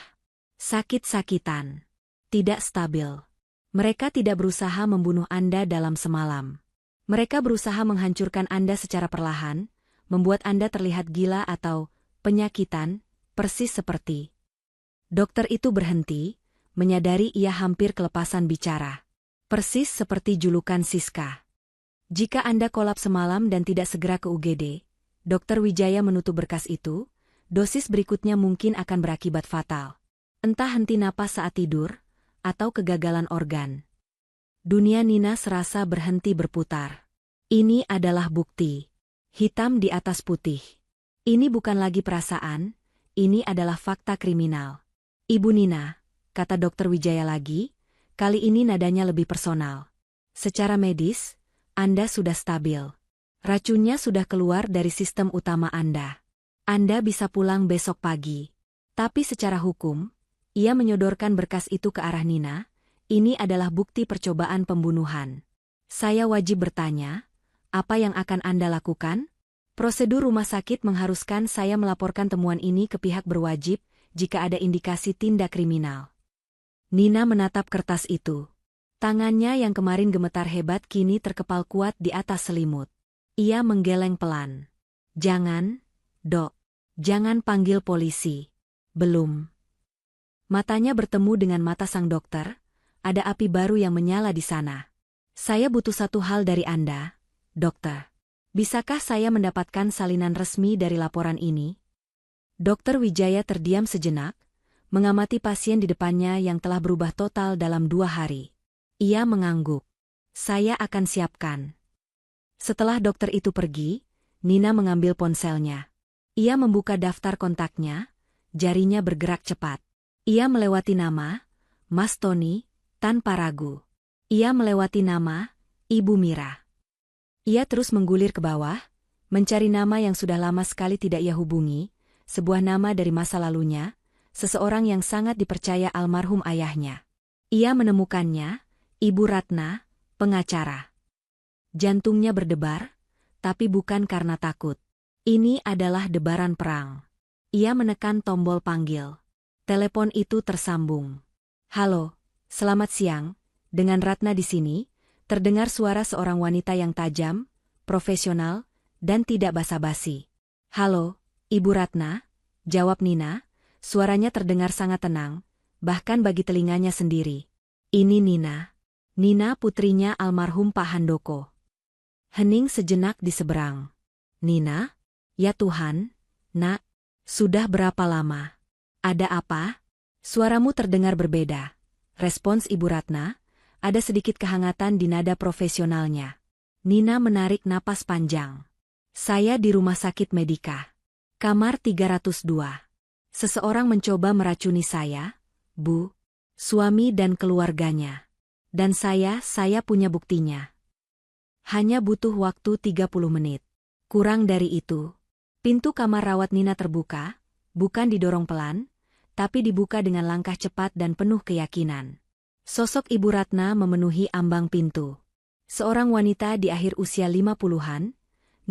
Sakit-sakitan. Tidak stabil. Mereka tidak berusaha membunuh Anda dalam semalam. Mereka berusaha menghancurkan Anda secara perlahan, membuat Anda terlihat gila atau penyakitan, persis seperti. Dokter itu berhenti, menyadari ia hampir kelepasan bicara. Persis seperti julukan Siska. Jika Anda kolaps semalam dan tidak segera ke UGD, Dr. Wijaya menutup berkas itu, dosis berikutnya mungkin akan berakibat fatal. Entah henti napas saat tidur, atau kegagalan organ. Dunia Nina serasa berhenti berputar. Ini adalah bukti. Hitam di atas putih. Ini bukan lagi perasaan, ini adalah fakta kriminal. Ibu Nina, kata Dokter Wijaya lagi, kali ini nadanya lebih personal. Secara medis, Anda sudah stabil. Racunnya sudah keluar dari sistem utama Anda. Anda bisa pulang besok pagi. Tapi secara hukum, ia menyodorkan berkas itu ke arah Nina, ini adalah bukti percobaan pembunuhan. Saya wajib bertanya, apa yang akan Anda lakukan? Prosedur rumah sakit mengharuskan saya melaporkan temuan ini ke pihak berwajib jika ada indikasi tindak kriminal. Nina menatap kertas itu. Tangannya yang kemarin gemetar hebat kini terkepal kuat di atas selimut. Ia menggeleng pelan. Jangan, Dok. Jangan panggil polisi. Belum. Matanya bertemu dengan mata sang dokter. Ada api baru yang menyala di sana. Saya butuh satu hal dari Anda, Dokter. Bisakah saya mendapatkan salinan resmi dari laporan ini? Dokter Wijaya terdiam sejenak, mengamati pasien di depannya yang telah berubah total dalam 2 hari. Ia mengangguk. Saya akan siapkan. Setelah dokter itu pergi, Nina mengambil ponselnya. Ia membuka daftar kontaknya, jarinya bergerak cepat. Ia melewati nama, Mas Tony, tanpa ragu. Ia melewati nama, Ibu Mira. Ia terus menggulir ke bawah, mencari nama yang sudah lama sekali tidak ia hubungi, sebuah nama dari masa lalunya, seseorang yang sangat dipercaya almarhum ayahnya. Ia menemukannya, Ibu Ratna, pengacara. Jantungnya berdebar, tapi bukan karena takut. Ini adalah debaran perang. Ia menekan tombol panggil. Telepon itu tersambung. Halo, selamat siang, dengan Ratna di sini. Terdengar suara seorang wanita yang tajam, profesional, dan tidak basa-basi. Halo, Ibu Ratna, jawab Nina, suaranya terdengar sangat tenang, bahkan bagi telinganya sendiri. Ini Nina. Nina putrinya almarhum Pak Handoko. Hening sejenak di seberang. Nina? Ya Tuhan, Nak, sudah berapa lama? Ada apa? Suaramu terdengar berbeda. Respons Ibu Ratna. Ada sedikit kehangatan di nada profesionalnya. Nina menarik napas panjang. Saya di rumah sakit Medika. Kamar 302. Seseorang mencoba meracuni saya, Bu, suami dan keluarganya. Dan saya punya buktinya. Hanya butuh waktu 30 menit. Kurang dari itu. Pintu kamar rawat Nina terbuka, bukan didorong pelan, tapi dibuka dengan langkah cepat dan penuh keyakinan. Sosok Ibu Ratna memenuhi ambang pintu. Seorang wanita di akhir usia 50-an,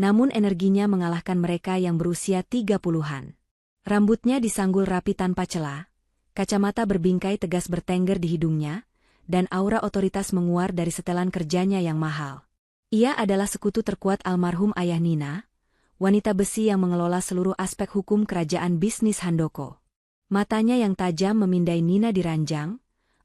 namun energinya mengalahkan mereka yang berusia 30-an. Rambutnya disanggul rapi tanpa celah, kacamata berbingkai tegas bertengger di hidungnya, dan aura otoritas menguar dari setelan kerjanya yang mahal. Ia adalah sekutu terkuat almarhum ayah Nina, wanita besi yang mengelola seluruh aspek hukum kerajaan bisnis Handoko. Matanya yang tajam memindai Nina di ranjang,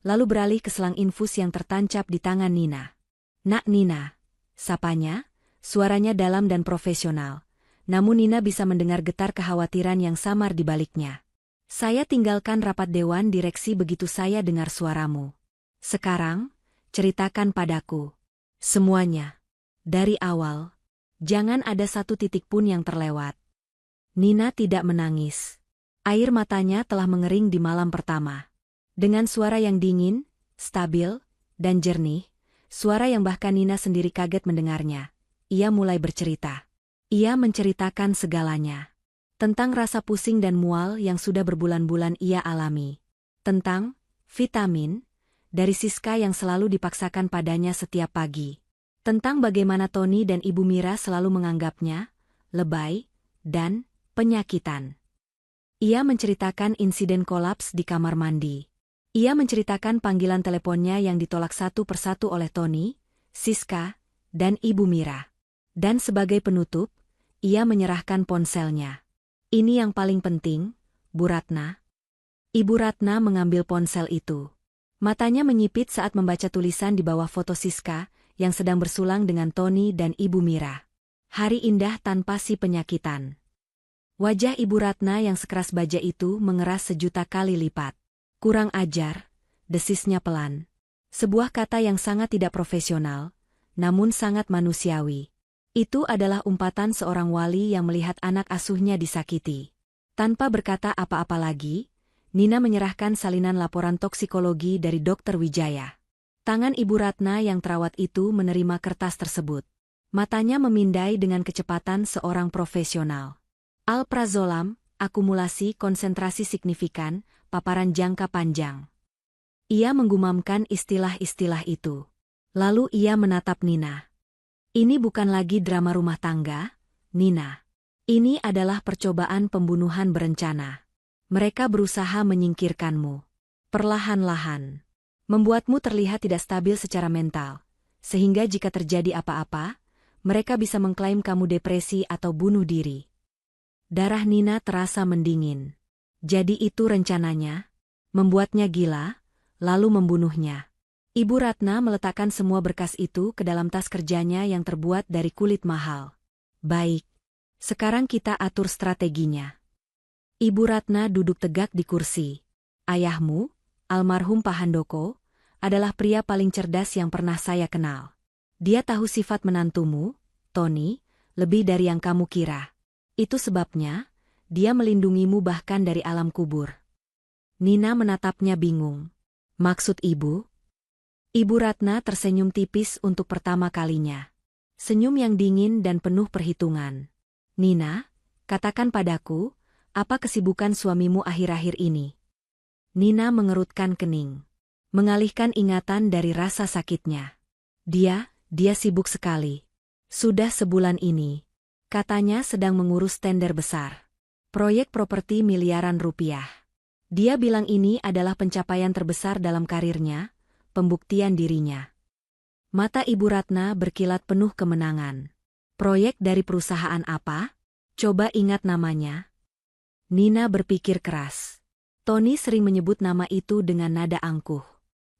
lalu beralih ke selang infus yang tertancap di tangan Nina. Nak Nina, sapanya, suaranya dalam dan profesional, namun Nina bisa mendengar getar kekhawatiran yang samar di baliknya. Saya tinggalkan rapat dewan direksi begitu saya dengar suaramu. Sekarang, ceritakan padaku. Semuanya. Dari awal. Jangan ada satu titik pun yang terlewat. Nina tidak menangis. Air matanya telah mengering di malam pertama. Dengan suara yang dingin, stabil, dan jernih, suara yang bahkan Nina sendiri kaget mendengarnya, ia mulai bercerita. Ia menceritakan segalanya. Tentang rasa pusing dan mual yang sudah berbulan-bulan ia alami. Tentang vitamin dari Siska yang selalu dipaksakan padanya setiap pagi. Tentang bagaimana Tony dan Ibu Mira selalu menganggapnya lebay dan penyakitan. Ia menceritakan insiden kolaps di kamar mandi. Ia menceritakan panggilan teleponnya yang ditolak satu persatu oleh Tony, Siska, dan Ibu Mira. Dan sebagai penutup, ia menyerahkan ponselnya. Ini yang paling penting, Bu Ratna. Ibu Ratna mengambil ponsel itu. Matanya menyipit saat membaca tulisan di bawah foto Siska yang sedang bersulang dengan Tony dan Ibu Mira. Hari indah tanpa si penyakitan. Wajah Ibu Ratna yang sekeras baja itu mengeras sejuta kali lipat. Kurang ajar, desisnya pelan. Sebuah kata yang sangat tidak profesional, namun sangat manusiawi. Itu adalah umpatan seorang wali yang melihat anak asuhnya disakiti. Tanpa berkata apa-apa lagi, Nina menyerahkan salinan laporan toksikologi dari Dr. Wijaya. Tangan Ibu Ratna yang terawat itu menerima kertas tersebut. Matanya memindai dengan kecepatan seorang profesional. Alprazolam, akumulasi konsentrasi signifikan, paparan jangka panjang. Ia menggumamkan istilah-istilah itu. Lalu ia menatap Nina. Ini bukan lagi drama rumah tangga, Nina. Ini adalah percobaan pembunuhan berencana. Mereka berusaha menyingkirkanmu. Perlahan-lahan. Membuatmu terlihat tidak stabil secara mental. Sehingga jika terjadi apa-apa, mereka bisa mengklaim kamu depresi atau bunuh diri. Darah Nina terasa mendingin. Jadi itu rencananya? Membuatnya gila, lalu membunuhnya. Ibu Ratna meletakkan semua berkas itu ke dalam tas kerjanya yang terbuat dari kulit mahal. Baik. Sekarang kita atur strateginya. Ibu Ratna duduk tegak di kursi. Ayahmu, almarhum Pak Handoko, adalah pria paling cerdas yang pernah saya kenal. Dia tahu sifat menantumu, Tony, lebih dari yang kamu kira. Itu sebabnya, dia melindungimu bahkan dari alam kubur. Nina menatapnya bingung. Maksud ibu? Ibu Ratna tersenyum tipis untuk pertama kalinya. Senyum yang dingin dan penuh perhitungan. Nina, katakan padaku, apa kesibukan suamimu akhir-akhir ini? Nina mengerutkan kening. Mengalihkan ingatan dari rasa sakitnya. Dia sibuk sekali. Sudah sebulan ini. Katanya sedang mengurus tender besar. Proyek properti miliaran rupiah. Dia bilang ini adalah pencapaian terbesar dalam karirnya, pembuktian dirinya. Mata Ibu Ratna berkilat penuh kemenangan. Proyek dari perusahaan apa? Coba ingat namanya. Nina berpikir keras. Tony sering menyebut nama itu dengan nada angkuh.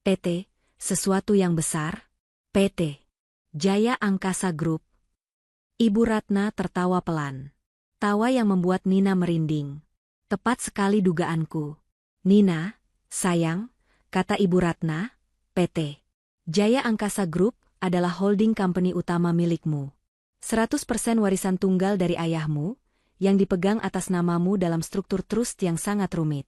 PT, sesuatu yang besar. PT, Jaya Angkasa Group. Ibu Ratna tertawa pelan. Tawa yang membuat Nina merinding. Tepat sekali dugaanku. Nina, sayang, kata Ibu Ratna, PT Jaya Angkasa Group adalah holding company utama milikmu. 100% warisan tunggal dari ayahmu, yang dipegang atas namamu dalam struktur trust yang sangat rumit.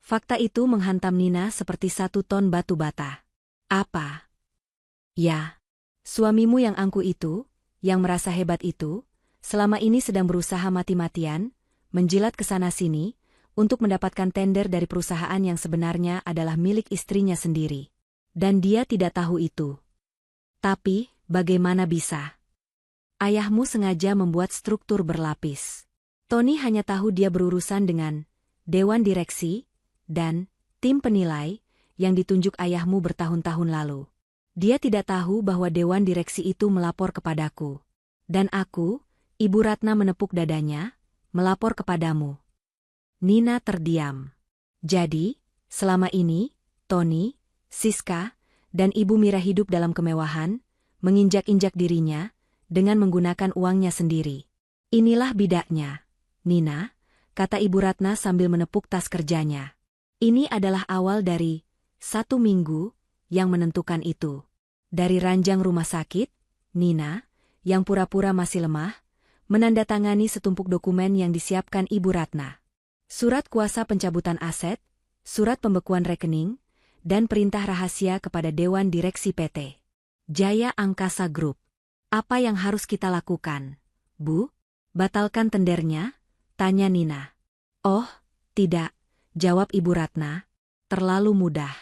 Fakta itu menghantam Nina seperti 1 ton batu bata. Apa? Ya, suamimu yang angkuh itu, yang merasa hebat itu, selama ini sedang berusaha mati-matian, menjilat ke sana-sini, untuk mendapatkan tender dari perusahaan yang sebenarnya adalah milik istrinya sendiri. Dan dia tidak tahu itu. Tapi, bagaimana bisa? Ayahmu sengaja membuat struktur berlapis. Tony hanya tahu dia berurusan dengan Dewan Direksi dan tim penilai yang ditunjuk ayahmu bertahun-tahun lalu. Dia tidak tahu bahwa Dewan Direksi itu melapor kepadaku. Dan aku, Ibu Ratna menepuk dadanya, melapor kepadamu. Nina terdiam. Jadi, selama ini, Tony, Siska, dan Ibu Mira hidup dalam kemewahan, menginjak-injak dirinya, dengan menggunakan uangnya sendiri. Inilah bidaknya, Nina, kata Ibu Ratna sambil menepuk tas kerjanya. Ini adalah awal dari 1 minggu yang menentukan itu. Dari ranjang rumah sakit, Nina, yang pura-pura masih lemah, menandatangani setumpuk dokumen yang disiapkan Ibu Ratna. Surat kuasa pencabutan aset, surat pembekuan rekening, dan perintah rahasia kepada Dewan Direksi PT Jaya Angkasa Group. Apa yang harus kita lakukan, Bu? Batalkan tendernya? Tanya Nina. Oh, tidak, jawab Ibu Ratna. Terlalu mudah.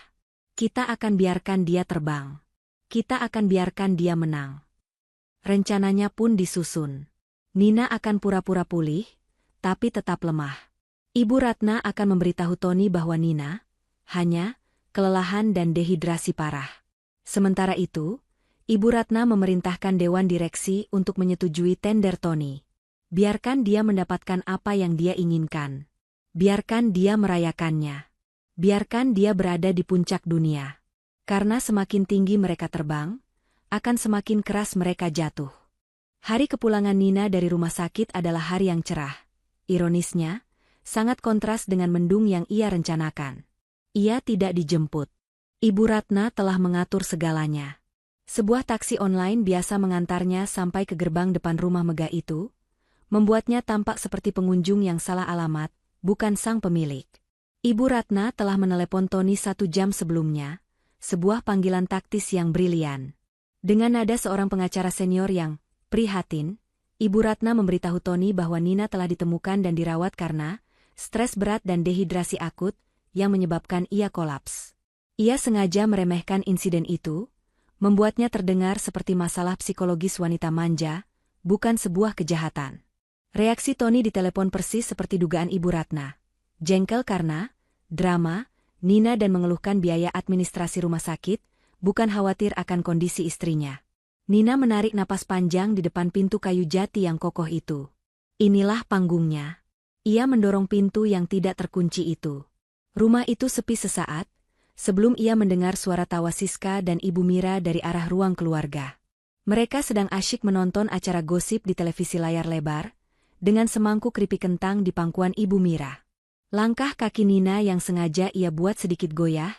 Kita akan biarkan dia terbang. Kita akan biarkan dia menang. Rencananya pun disusun. Nina akan pura-pura pulih, tapi tetap lemah. Ibu Ratna akan memberitahu Tony bahwa Nina hanya kelelahan dan dehidrasi parah. Sementara itu, Ibu Ratna memerintahkan Dewan Direksi untuk menyetujui tender Tony. Biarkan dia mendapatkan apa yang dia inginkan. Biarkan dia merayakannya. Biarkan dia berada di puncak dunia. Karena semakin tinggi mereka terbang, akan semakin keras mereka jatuh. Hari kepulangan Nina dari rumah sakit adalah hari yang cerah. Ironisnya, sangat kontras dengan mendung yang ia rencanakan. Ia tidak dijemput. Ibu Ratna telah mengatur segalanya. Sebuah taksi online biasa mengantarnya sampai ke gerbang depan rumah megah itu, membuatnya tampak seperti pengunjung yang salah alamat, bukan sang pemilik. Ibu Ratna telah menelepon Tony 1 jam sebelumnya, sebuah panggilan taktis yang brilian. Dengan nada seorang pengacara senior yang prihatin, Ibu Ratna memberitahu Tony bahwa Nina telah ditemukan dan dirawat karena stres berat dan dehidrasi akut yang menyebabkan ia kolaps. Ia sengaja meremehkan insiden itu, membuatnya terdengar seperti masalah psikologis wanita manja, bukan sebuah kejahatan. Reaksi Tony di telepon persis seperti dugaan Ibu Ratna. Jengkel karena drama, Nina dan mengeluhkan biaya administrasi rumah sakit, bukan khawatir akan kondisi istrinya. Nina menarik napas panjang di depan pintu kayu jati yang kokoh itu. Inilah panggungnya. Ia mendorong pintu yang tidak terkunci itu. Rumah itu sepi sesaat, sebelum ia mendengar suara tawa Siska dan Ibu Mira dari arah ruang keluarga. Mereka sedang asyik menonton acara gosip di televisi layar lebar, dengan semangkuk keripik kentang di pangkuan Ibu Mira. Langkah kaki Nina yang sengaja ia buat sedikit goyah,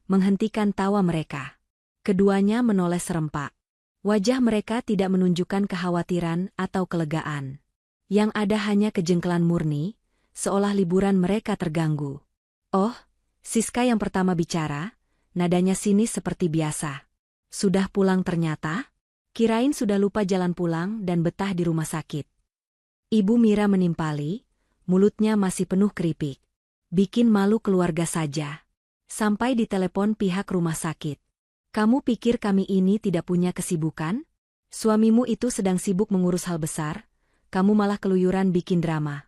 menghentikan tawa mereka. Keduanya menoleh serempak. Wajah mereka tidak menunjukkan kekhawatiran atau kelegaan. Yang ada hanya kejengkelan murni, seolah liburan mereka terganggu. Oh, Siska yang pertama bicara, nadanya sinis seperti biasa. Sudah pulang ternyata? Kirain sudah lupa jalan pulang dan betah di rumah sakit. Ibu Mira menimpali, mulutnya masih penuh keripik. Bikin malu keluarga saja. Sampai ditelepon pihak rumah sakit. Kamu pikir kami ini tidak punya kesibukan? Suamimu itu sedang sibuk mengurus hal besar, kamu malah keluyuran bikin drama.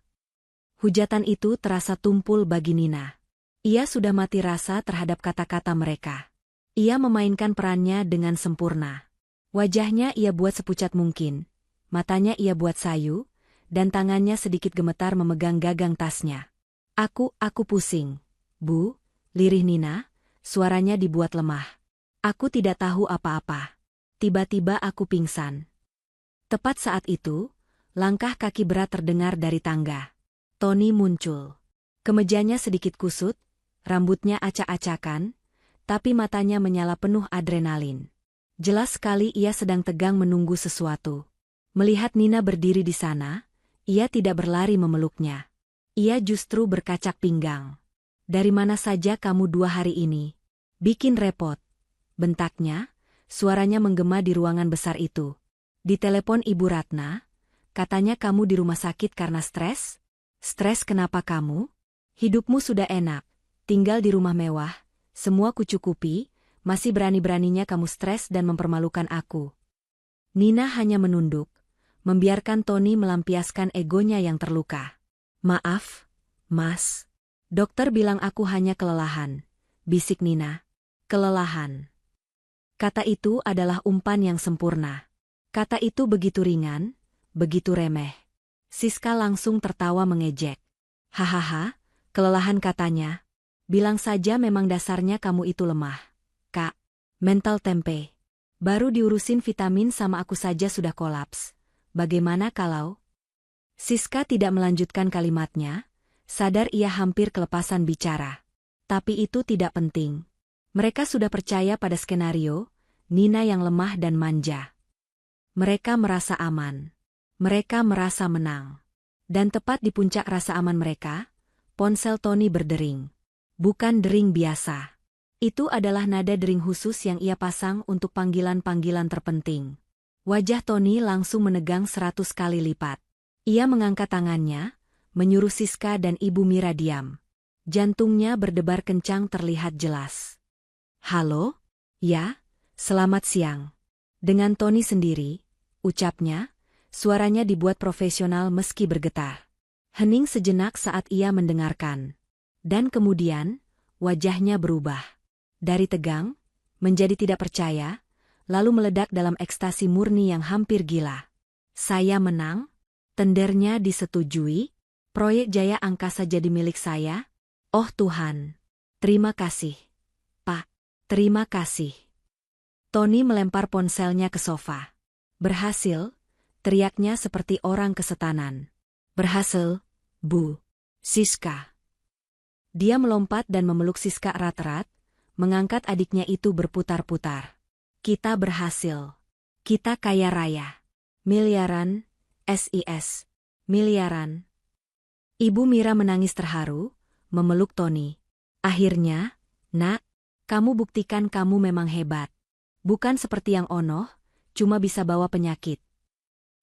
Hujatan itu terasa tumpul bagi Nina. Ia sudah mati rasa terhadap kata-kata mereka. Ia memainkan perannya dengan sempurna. Wajahnya ia buat sepucat mungkin, matanya ia buat sayu, dan tangannya sedikit gemetar memegang gagang tasnya. Aku pusing. Bu, lirih Nina, suaranya dibuat lemah. Aku tidak tahu apa-apa. Tiba-tiba aku pingsan. Tepat saat itu, langkah kaki berat terdengar dari tangga. Tony muncul. Kemejanya sedikit kusut, rambutnya acak-acakan, tapi matanya menyala penuh adrenalin. Jelas sekali ia sedang tegang menunggu sesuatu. Melihat Nina berdiri di sana, ia tidak berlari memeluknya. Ia justru berkacak pinggang. Dari mana saja kamu 2 hari ini? Bikin repot. Bentaknya, suaranya menggema di ruangan besar itu. Di telepon Ibu Ratna, katanya kamu di rumah sakit karena stres? Stres kenapa kamu? Hidupmu sudah enak, tinggal di rumah mewah, semua kucukupi, masih berani-beraninya kamu stres dan mempermalukan aku. Nina hanya menunduk, membiarkan Tony melampiaskan egonya yang terluka. Maaf, Mas. Dokter bilang aku hanya kelelahan, bisik Nina. Kelelahan. Kata itu adalah umpan yang sempurna. Kata itu begitu ringan, begitu remeh. Siska langsung tertawa mengejek. Hahaha, kelelahan katanya. Bilang saja memang dasarnya kamu itu lemah. Kak, mental tempe. Baru diurusin vitamin sama aku saja sudah kolaps. Bagaimana kalau... Siska tidak melanjutkan kalimatnya, sadar ia hampir kelepasan bicara. Tapi itu tidak penting. Mereka sudah percaya pada skenario, Nina yang lemah dan manja. Mereka merasa aman. Mereka merasa menang. Dan tepat di puncak rasa aman mereka, ponsel Tony berdering. Bukan dering biasa. Itu adalah nada dering khusus yang ia pasang untuk panggilan-panggilan terpenting. Wajah Tony langsung menegang 100 kali lipat. Ia mengangkat tangannya, menyuruh Siska dan Ibu Mira diam. Jantungnya berdebar kencang terlihat jelas. Halo? Ya, selamat siang. Dengan Tony sendiri, ucapnya, suaranya dibuat profesional meski bergetar. Hening sejenak saat ia mendengarkan. Dan kemudian, wajahnya berubah. Dari tegang, menjadi tidak percaya, lalu meledak dalam ekstasi murni yang hampir gila. Saya menang? Tendernya disetujui? Proyek Jaya Angkasa jadi milik saya? Oh Tuhan! Terima kasih. Pak, terima kasih. Tony melempar ponselnya ke sofa. Berhasil, teriaknya seperti orang kesetanan. Berhasil, Bu. Siska. Dia melompat dan memeluk Siska erat-erat, mengangkat adiknya itu berputar-putar. Kita berhasil. Kita kaya raya. Miliaran, SIS. Miliaran. Ibu Mira menangis terharu, memeluk Tony. Akhirnya, nak, kamu buktikan kamu memang hebat. Bukan seperti yang Onoh, cuma bisa bawa penyakit.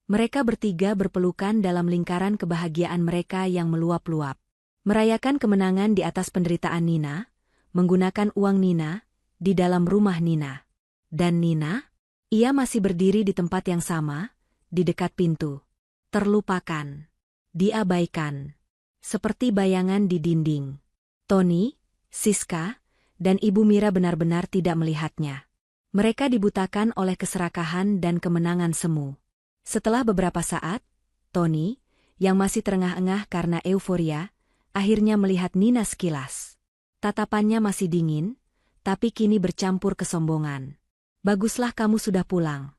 Mereka bertiga berpelukan dalam lingkaran kebahagiaan mereka yang meluap-luap. Merayakan kemenangan di atas penderitaan Nina, menggunakan uang Nina, di dalam rumah Nina. Dan Nina? Ia masih berdiri di tempat yang sama, di dekat pintu. Terlupakan. Diabaikan. Seperti bayangan di dinding. Tony, Siska, dan Ibu Mira benar-benar tidak melihatnya. Mereka dibutakan oleh keserakahan dan kemenangan semu. Setelah beberapa saat, Tony, yang masih terengah-engah karena euforia, akhirnya melihat Nina sekilas. Tatapannya masih dingin, tapi kini bercampur kesombongan. "Baguslah kamu sudah pulang,"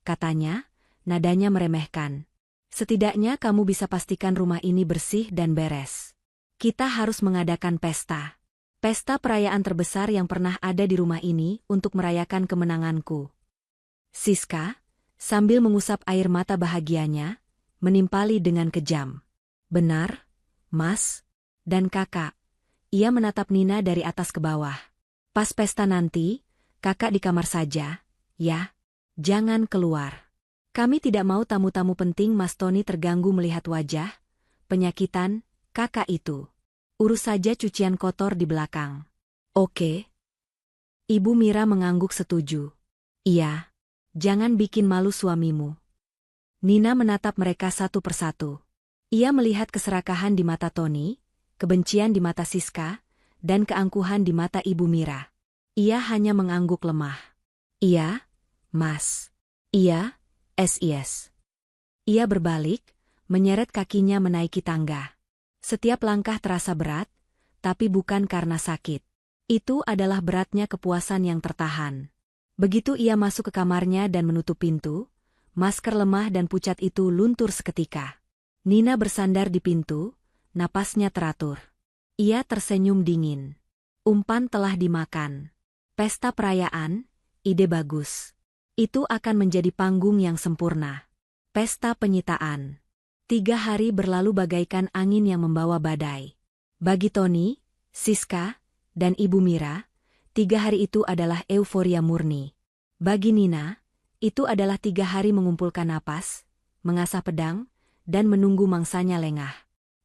katanya, nadanya meremehkan. "Setidaknya kamu bisa pastikan rumah ini bersih dan beres. Kita harus mengadakan pesta. Pesta perayaan terbesar yang pernah ada di rumah ini untuk merayakan kemenanganku." Siska, sambil mengusap air mata bahagianya, menimpali dengan kejam. "Benar, Mas, dan Kakak." Ia menatap Nina dari atas ke bawah. "Pas pesta nanti, Kakak di kamar saja, ya. Jangan keluar. Kami tidak mau tamu-tamu penting." Mas Tony terganggu melihat wajah penyakitan kakak itu. "Urus saja cucian kotor di belakang." "Oke." Ibu Mira mengangguk setuju. "Iya. Jangan bikin malu suamimu." Nina menatap mereka satu persatu. Ia melihat keserakahan di mata Tony, kebencian di mata Siska, dan keangkuhan di mata Ibu Mira. Ia hanya mengangguk lemah. "Iya, Mas. Iya, SIS." Ia berbalik, menyeret kakinya menaiki tangga. Setiap langkah terasa berat, tapi bukan karena sakit. Itu adalah beratnya kepuasan yang tertahan. Begitu ia masuk ke kamarnya dan menutup pintu, masker lemah dan pucat itu luntur seketika. Nina bersandar di pintu, napasnya teratur. Ia tersenyum dingin. Umpan telah dimakan. Pesta perayaan, ide bagus. Itu akan menjadi panggung yang sempurna. Pesta penyitaan. 3 hari berlalu bagaikan angin yang membawa badai. Bagi Tony, Siska, dan Ibu Mira, 3 hari itu adalah euforia murni. Bagi Nina, itu adalah 3 hari mengumpulkan napas, mengasah pedang, dan menunggu mangsanya lengah.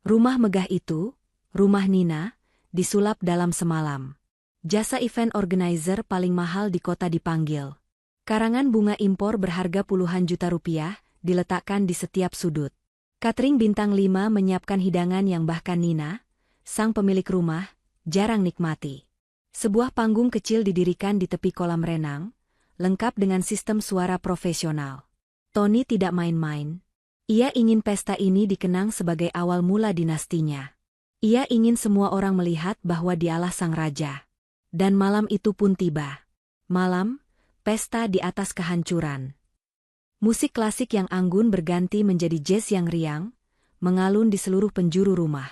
Rumah megah itu, rumah Nina, disulap dalam semalam. Jasa event organizer paling mahal di kota dipanggil. Karangan bunga impor berharga puluhan juta rupiah diletakkan di setiap sudut. Catering bintang 5 menyiapkan hidangan yang bahkan Nina, sang pemilik rumah, jarang nikmati. Sebuah panggung kecil didirikan di tepi kolam renang, lengkap dengan sistem suara profesional. Tony tidak main-main. Ia ingin pesta ini dikenang sebagai awal mula dinastinya. Ia ingin semua orang melihat bahwa dialah sang raja. Dan malam itu pun tiba. Malam, pesta di atas kehancuran. Musik klasik yang anggun berganti menjadi jazz yang riang, mengalun di seluruh penjuru rumah.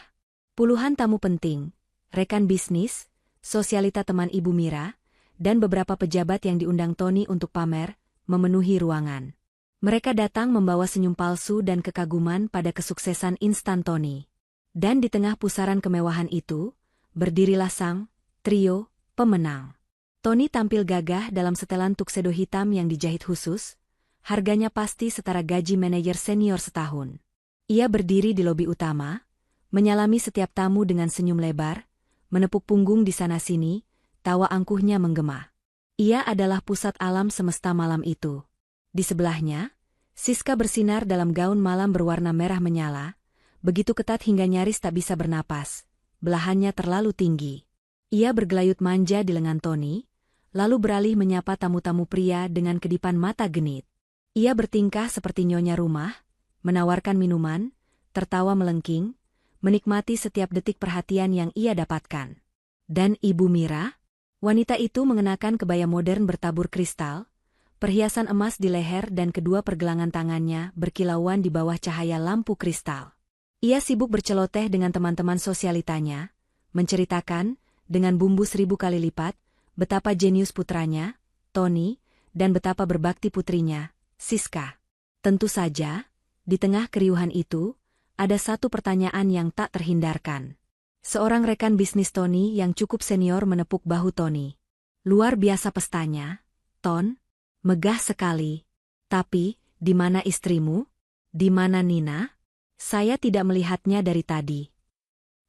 Puluhan tamu penting, rekan bisnis, sosialita teman Ibu Mira, dan beberapa pejabat yang diundang Tony untuk pamer, memenuhi ruangan. Mereka datang membawa senyum palsu dan kekaguman pada kesuksesan instan Tony. Dan di tengah pusaran kemewahan itu, berdirilah sang trio pemenang. Tony tampil gagah dalam setelan tuxedo hitam yang dijahit khusus, harganya pasti setara gaji manajer senior setahun. Ia berdiri di lobi utama, menyalami setiap tamu dengan senyum lebar, menepuk punggung di sana-sini, tawa angkuhnya menggema. Ia adalah pusat alam semesta malam itu. Di sebelahnya, Siska bersinar dalam gaun malam berwarna merah menyala, begitu ketat hingga nyaris tak bisa bernapas, belahannya terlalu tinggi. Ia bergelayut manja di lengan Tony, lalu beralih menyapa tamu-tamu pria dengan kedipan mata genit. Ia bertingkah seperti nyonya rumah, menawarkan minuman, tertawa melengking, menikmati setiap detik perhatian yang ia dapatkan. Dan Ibu Mira? Wanita itu mengenakan kebaya modern bertabur kristal, perhiasan emas di leher dan kedua pergelangan tangannya berkilauan di bawah cahaya lampu kristal. Ia sibuk berceloteh dengan teman-teman sosialitanya, menceritakan, dengan bumbu 1000 kali lipat, betapa jenius putranya, Tony, dan betapa berbakti putrinya, Siska. Tentu saja, di tengah keriuhan itu, ada satu pertanyaan yang tak terhindarkan. Seorang rekan bisnis Tony yang cukup senior menepuk bahu Tony. Luar biasa pestanya, Ton. Megah sekali. Tapi, di mana istrimu? Di mana Nina? Saya tidak melihatnya dari tadi.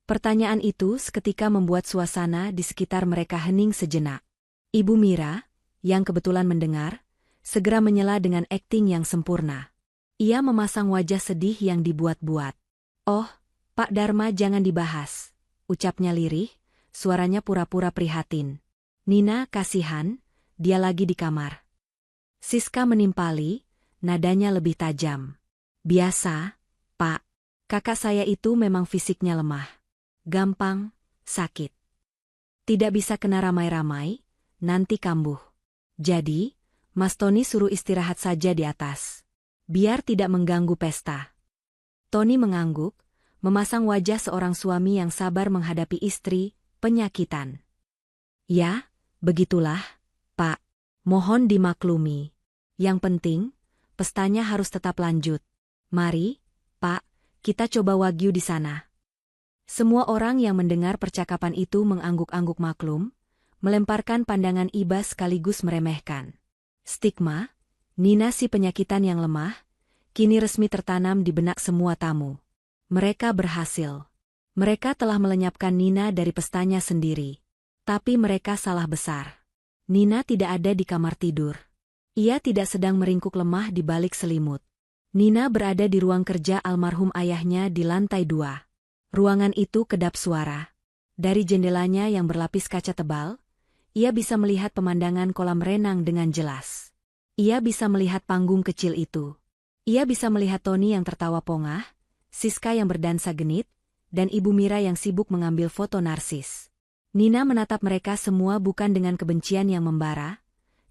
Pertanyaan itu seketika membuat suasana di sekitar mereka hening sejenak. Ibu Mira, yang kebetulan mendengar, segera menyela dengan akting yang sempurna. Ia memasang wajah sedih yang dibuat-buat. "Oh, Pak Dharma jangan dibahas," ucapnya lirih, suaranya pura-pura prihatin. "Nina kasihan, dia lagi di kamar." Siska menimpali, nadanya lebih tajam. "Biasa, Pak. Kakak saya itu memang fisiknya lemah. Gampang, sakit. Tidak bisa kena ramai-ramai, nanti kambuh. Jadi, Mas Tony suruh istirahat saja di atas. Biar tidak mengganggu pesta." Tony mengangguk, memasang wajah seorang suami yang sabar menghadapi istri, penyakitan. "Ya, begitulah, Pak. Mohon dimaklumi. Yang penting, pestanya harus tetap lanjut. Mari, Pak, kita coba wagyu di sana." Semua orang yang mendengar percakapan itu mengangguk-angguk maklum, melemparkan pandangan iba sekaligus meremehkan. Stigma, Nina si penyakitan yang lemah, kini resmi tertanam di benak semua tamu. Mereka berhasil. Mereka telah melenyapkan Nina dari pestanya sendiri. Tapi mereka salah besar. Nina tidak ada di kamar tidur. Ia tidak sedang meringkuk lemah di balik selimut. Nina berada di ruang kerja almarhum ayahnya di lantai 2. Ruangan itu kedap suara. Dari jendelanya yang berlapis kaca tebal, ia bisa melihat pemandangan kolam renang dengan jelas. Ia bisa melihat panggung kecil itu. Ia bisa melihat Tony yang tertawa pongah, Siska yang berdansa genit, dan Ibu Mira yang sibuk mengambil foto narsis. Nina menatap mereka semua bukan dengan kebencian yang membara,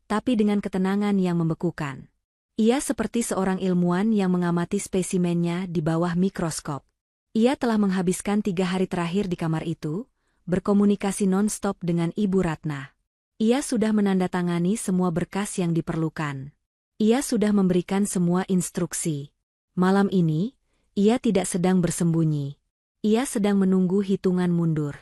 tapi dengan ketenangan yang membekukan. Ia seperti seorang ilmuwan yang mengamati spesimennya di bawah mikroskop. Ia telah menghabiskan 3 hari terakhir di kamar itu, berkomunikasi non-stop dengan Ibu Ratna. Ia sudah menandatangani semua berkas yang diperlukan. Ia sudah memberikan semua instruksi. Malam ini, ia tidak sedang bersembunyi. Ia sedang menunggu hitungan mundur.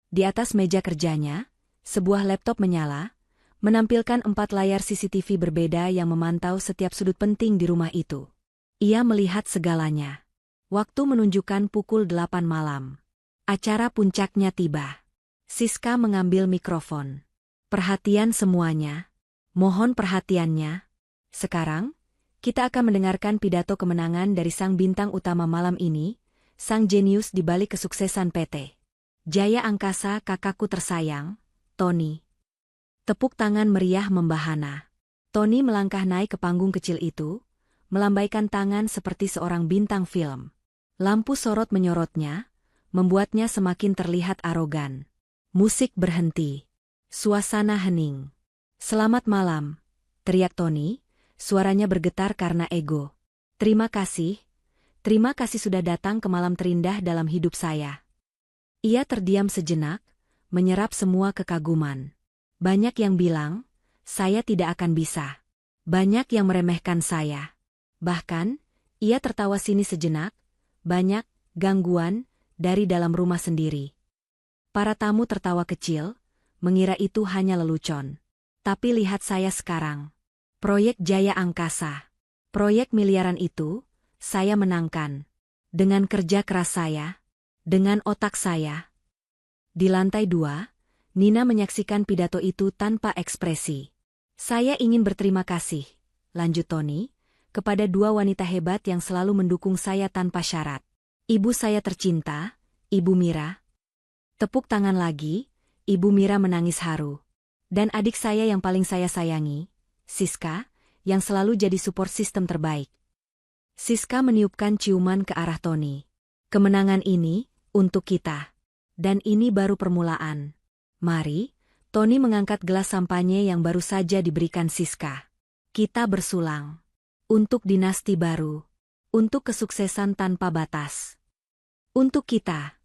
Di atas meja kerjanya, sebuah laptop menyala, menampilkan 4 layar CCTV berbeda yang memantau setiap sudut penting di rumah itu. Ia melihat segalanya. Waktu menunjukkan pukul 8 malam. Acara puncaknya tiba. Siska mengambil mikrofon. "Perhatian semuanya. Mohon perhatiannya. Sekarang, kita akan mendengarkan pidato kemenangan dari sang bintang utama malam ini, sang jenius di balik kesuksesan PT Jaya Angkasa kakakku tersayang, Tony." Tepuk tangan meriah membahana. Tony melangkah naik ke panggung kecil itu, melambaikan tangan seperti seorang bintang film. Lampu sorot menyorotnya, membuatnya semakin terlihat arogan. Musik berhenti. Suasana hening. "Selamat malam," teriak Tony, suaranya bergetar karena ego. Terima kasih sudah datang ke malam terindah dalam hidup saya." Ia terdiam sejenak, menyerap semua kekaguman. Banyak yang bilang, saya tidak akan bisa. Banyak yang meremehkan saya. Bahkan, ia tertawa sinis sejenak, banyak gangguan dari dalam rumah sendiri. Para tamu tertawa kecil, mengira itu hanya lelucon. Tapi lihat saya sekarang. Proyek Jaya Angkasa. Proyek miliaran itu, saya menangkan. Dengan kerja keras saya. Dengan otak saya. Di lantai 2, Nina menyaksikan pidato itu tanpa ekspresi. "Saya ingin berterima kasih," lanjut Tony, "kepada 2 wanita hebat yang selalu mendukung saya tanpa syarat. Ibu saya tercinta, Ibu Mira." Tepuk tangan lagi, Ibu Mira menangis haru. "Dan adik saya yang paling saya sayangi, Siska, yang selalu jadi support sistem terbaik." Siska meniupkan ciuman ke arah Tony. "Kemenangan ini, untuk kita. Dan ini baru permulaan. Mari," Tony mengangkat gelas sampanye yang baru saja diberikan Siska. "Kita bersulang. Untuk dinasti baru. Untuk kesuksesan tanpa batas. Untuk kita,"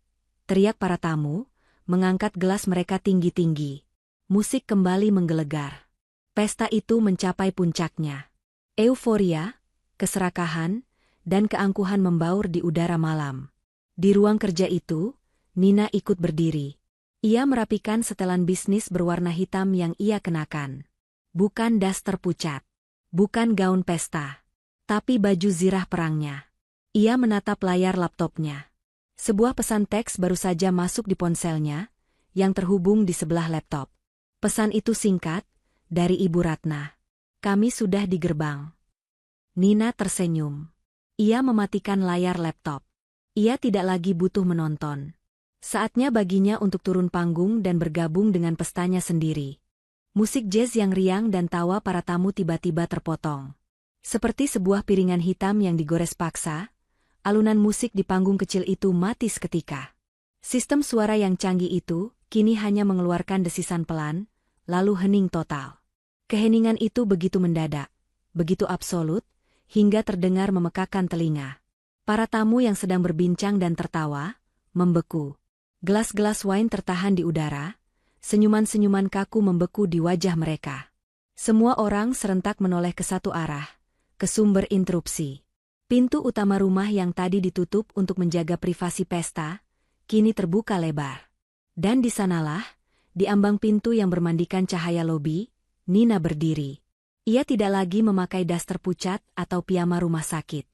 teriak para tamu, mengangkat gelas mereka tinggi-tinggi. Musik kembali menggelegar. Pesta itu mencapai puncaknya. Euforia, keserakahan, dan keangkuhan membaur di udara malam. Di ruang kerja itu, Nina ikut berdiri. Ia merapikan setelan bisnis berwarna hitam yang ia kenakan. Bukan daster pucat. Bukan gaun pesta. Tapi baju zirah perangnya. Ia menatap layar laptopnya. Sebuah pesan teks baru saja masuk di ponselnya, yang terhubung di sebelah laptop. Pesan itu singkat, dari Ibu Ratna. Kami sudah di gerbang. Nina tersenyum. Ia mematikan layar laptop. Ia tidak lagi butuh menonton. Saatnya baginya untuk turun panggung dan bergabung dengan pestanya sendiri. Musik jazz yang riang dan tawa para tamu tiba-tiba terpotong. Seperti sebuah piringan hitam yang digores paksa, alunan musik di panggung kecil itu mati seketika. Sistem suara yang canggih itu kini hanya mengeluarkan desisan pelan, lalu hening total. Keheningan itu begitu mendadak, begitu absolut, hingga terdengar memekakan telinga. Para tamu yang sedang berbincang dan tertawa, membeku. Gelas-gelas wine tertahan di udara, senyuman-senyuman kaku membeku di wajah mereka. Semua orang serentak menoleh ke satu arah, ke sumber interupsi. Pintu utama rumah yang tadi ditutup untuk menjaga privasi pesta, kini terbuka lebar. Dan di sanalah, di ambang pintu yang bermandikan cahaya lobi, Nina berdiri. Ia tidak lagi memakai daster pucat atau piyama rumah sakit.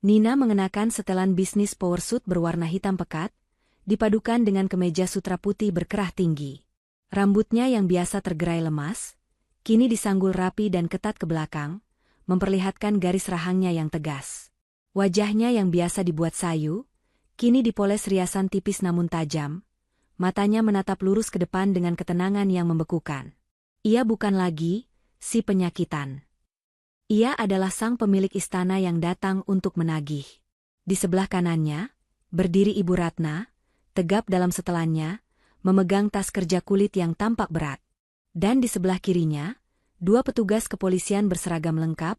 Nina mengenakan setelan bisnis powersuit berwarna hitam pekat, dipadukan dengan kemeja sutra putih berkerah tinggi. Rambutnya yang biasa tergerai lemas, kini disanggul rapi dan ketat ke belakang, memperlihatkan garis rahangnya yang tegas. Wajahnya yang biasa dibuat sayu, kini dipoles riasan tipis namun tajam, matanya menatap lurus ke depan dengan ketenangan yang membekukan. Ia bukan lagi si penyakitan. Ia adalah sang pemilik istana yang datang untuk menagih. Di sebelah kanannya, berdiri Ibu Ratna, tegap dalam setelannya, memegang tas kerja kulit yang tampak berat. Dan di sebelah kirinya, dua petugas kepolisian berseragam lengkap,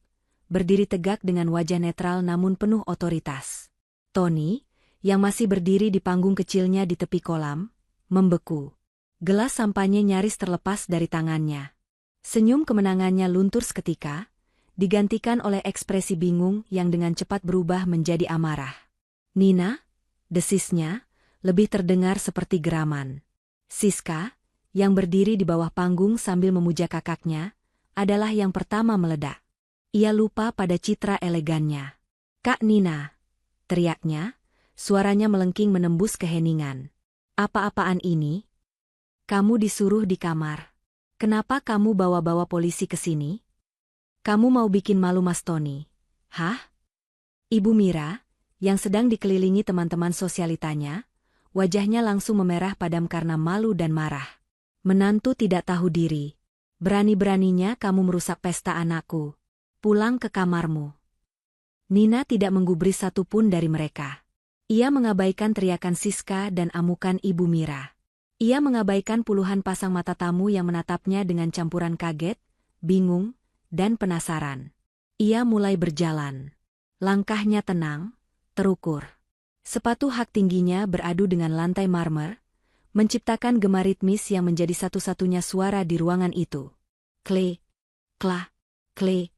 berdiri tegak dengan wajah netral namun penuh otoritas. Tony, yang masih berdiri di panggung kecilnya di tepi kolam, membeku. Gelas sampahnya nyaris terlepas dari tangannya. Senyum kemenangannya luntur seketika, digantikan oleh ekspresi bingung yang dengan cepat berubah menjadi amarah. Nina, desisnya, lebih terdengar seperti geraman. Siska, yang berdiri di bawah panggung sambil memuja kakaknya, adalah yang pertama meledak. Ia lupa pada citra elegannya. "Kak Nina!" teriaknya, suaranya melengking menembus keheningan. "Apa-apaan ini? Kamu disuruh di kamar. Kenapa kamu bawa-bawa polisi ke sini? Kamu mau bikin malu Mas Tony? Hah?" Ibu Mira, yang sedang dikelilingi teman-teman sosialitanya, wajahnya langsung memerah padam karena malu dan marah. "Menantu tidak tahu diri. Berani-beraninya kamu merusak pesta anakku. Pulang ke kamarmu." Nina tidak menggubris satupun dari mereka. Ia mengabaikan teriakan Siska dan amukan Ibu Mira. Ia mengabaikan puluhan pasang mata tamu yang menatapnya dengan campuran kaget, bingung, dan penasaran. Ia mulai berjalan. Langkahnya tenang, terukur. Sepatu hak tingginya beradu dengan lantai marmer, menciptakan gema ritmis yang menjadi satu-satunya suara di ruangan itu. Kle, kla, kle,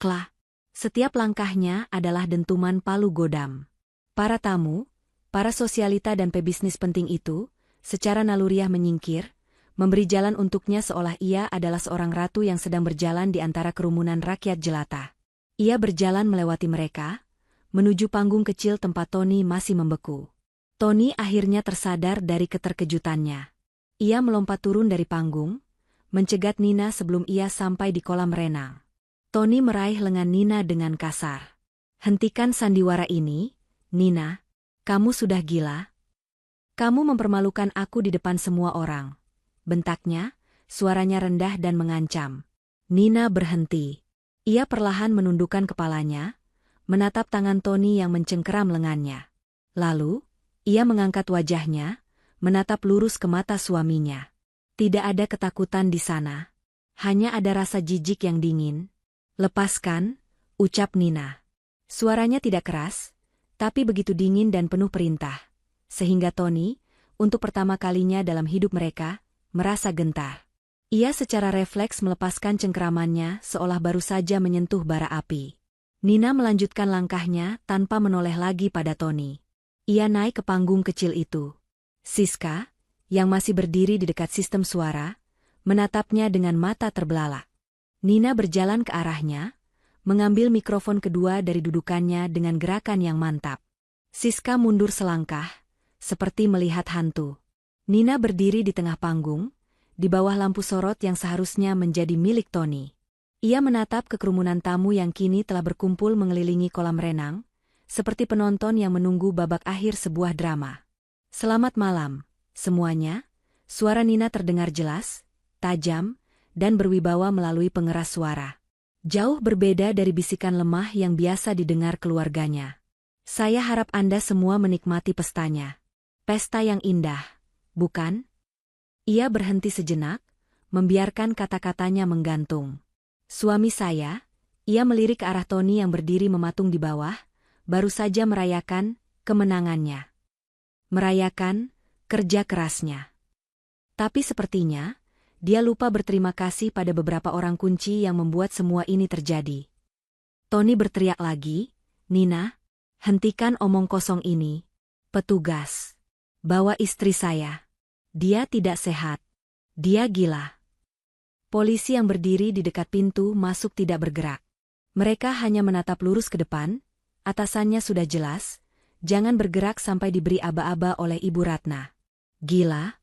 kla. Setiap langkahnya adalah dentuman palu godam. Para tamu, para sosialita dan pebisnis penting itu, secara naluriah menyingkir, memberi jalan untuknya seolah ia adalah seorang ratu yang sedang berjalan di antara kerumunan rakyat jelata. Ia berjalan melewati mereka, menuju panggung kecil tempat Tony masih membeku. Tony akhirnya tersadar dari keterkejutannya. Ia melompat turun dari panggung, mencegat Nina sebelum ia sampai di kolam renang. Tony meraih lengan Nina dengan kasar. "Hentikan sandiwara ini, Nina. Kamu sudah gila. Kamu mempermalukan aku di depan semua orang." Bentaknya, suaranya rendah dan mengancam. Nina berhenti. Ia perlahan menundukkan kepalanya, menatap tangan Tony yang mencengkeram lengannya. Lalu, ia mengangkat wajahnya, menatap lurus ke mata suaminya. Tidak ada ketakutan di sana. Hanya ada rasa jijik yang dingin. "Lepaskan," ucap Nina. Suaranya tidak keras, tapi begitu dingin dan penuh perintah, sehingga Tony, untuk pertama kalinya dalam hidup mereka, merasa gentar. Ia secara refleks melepaskan cengkeramannya seolah baru saja menyentuh bara api. Nina melanjutkan langkahnya tanpa menoleh lagi pada Tony. Ia naik ke panggung kecil itu. Siska, yang masih berdiri di dekat sistem suara, menatapnya dengan mata terbelalak. Nina berjalan ke arahnya, mengambil mikrofon kedua dari dudukannya dengan gerakan yang mantap. Siska mundur selangkah, seperti melihat hantu. Nina berdiri di tengah panggung, di bawah lampu sorot yang seharusnya menjadi milik Tony. Ia menatap ke kerumunan tamu yang kini telah berkumpul mengelilingi kolam renang, seperti penonton yang menunggu babak akhir sebuah drama. "Selamat malam, semuanya." Suara Nina terdengar jelas, tajam, dan berwibawa melalui pengeras suara. Jauh berbeda dari bisikan lemah yang biasa didengar keluarganya. "Saya harap Anda semua menikmati pestanya. Pesta yang indah, bukan?" Ia berhenti sejenak, membiarkan kata-katanya menggantung. "Suami saya," ia melirik ke arah Tony yang berdiri mematung di bawah, "baru saja merayakan kemenangannya. Merayakan kerja kerasnya. Tapi sepertinya, dia lupa berterima kasih pada beberapa orang kunci yang membuat semua ini terjadi." Tony berteriak lagi, "Nina, hentikan omong kosong ini. Petugas, bawa istri saya. Dia tidak sehat. Dia gila." Polisi yang berdiri di dekat pintu masuk tidak bergerak. Mereka hanya menatap lurus ke depan, atasannya sudah jelas, "Jangan bergerak sampai diberi aba-aba oleh Ibu Ratna." "Gila?"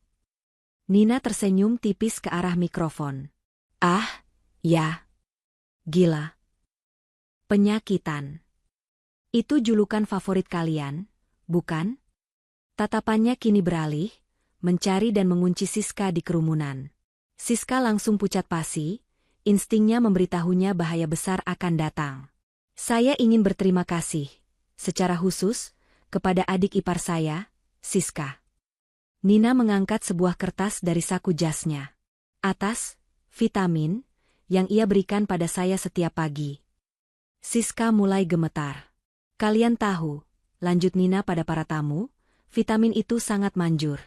Nina tersenyum tipis ke arah mikrofon. "Ah, ya. Gila. Penyakitan. Itu julukan favorit kalian, bukan?" Tatapannya kini beralih, mencari dan mengunci Siska di kerumunan. Siska langsung pucat pasi, instingnya memberitahunya bahaya besar akan datang. "Saya ingin berterima kasih, secara khusus, kepada adik ipar saya, Siska." Nina mengangkat sebuah kertas dari saku jasnya. "Atas vitamin yang ia berikan pada saya setiap pagi." Siska mulai gemetar. "Kalian tahu," lanjut Nina pada para tamu, "vitamin itu sangat manjur.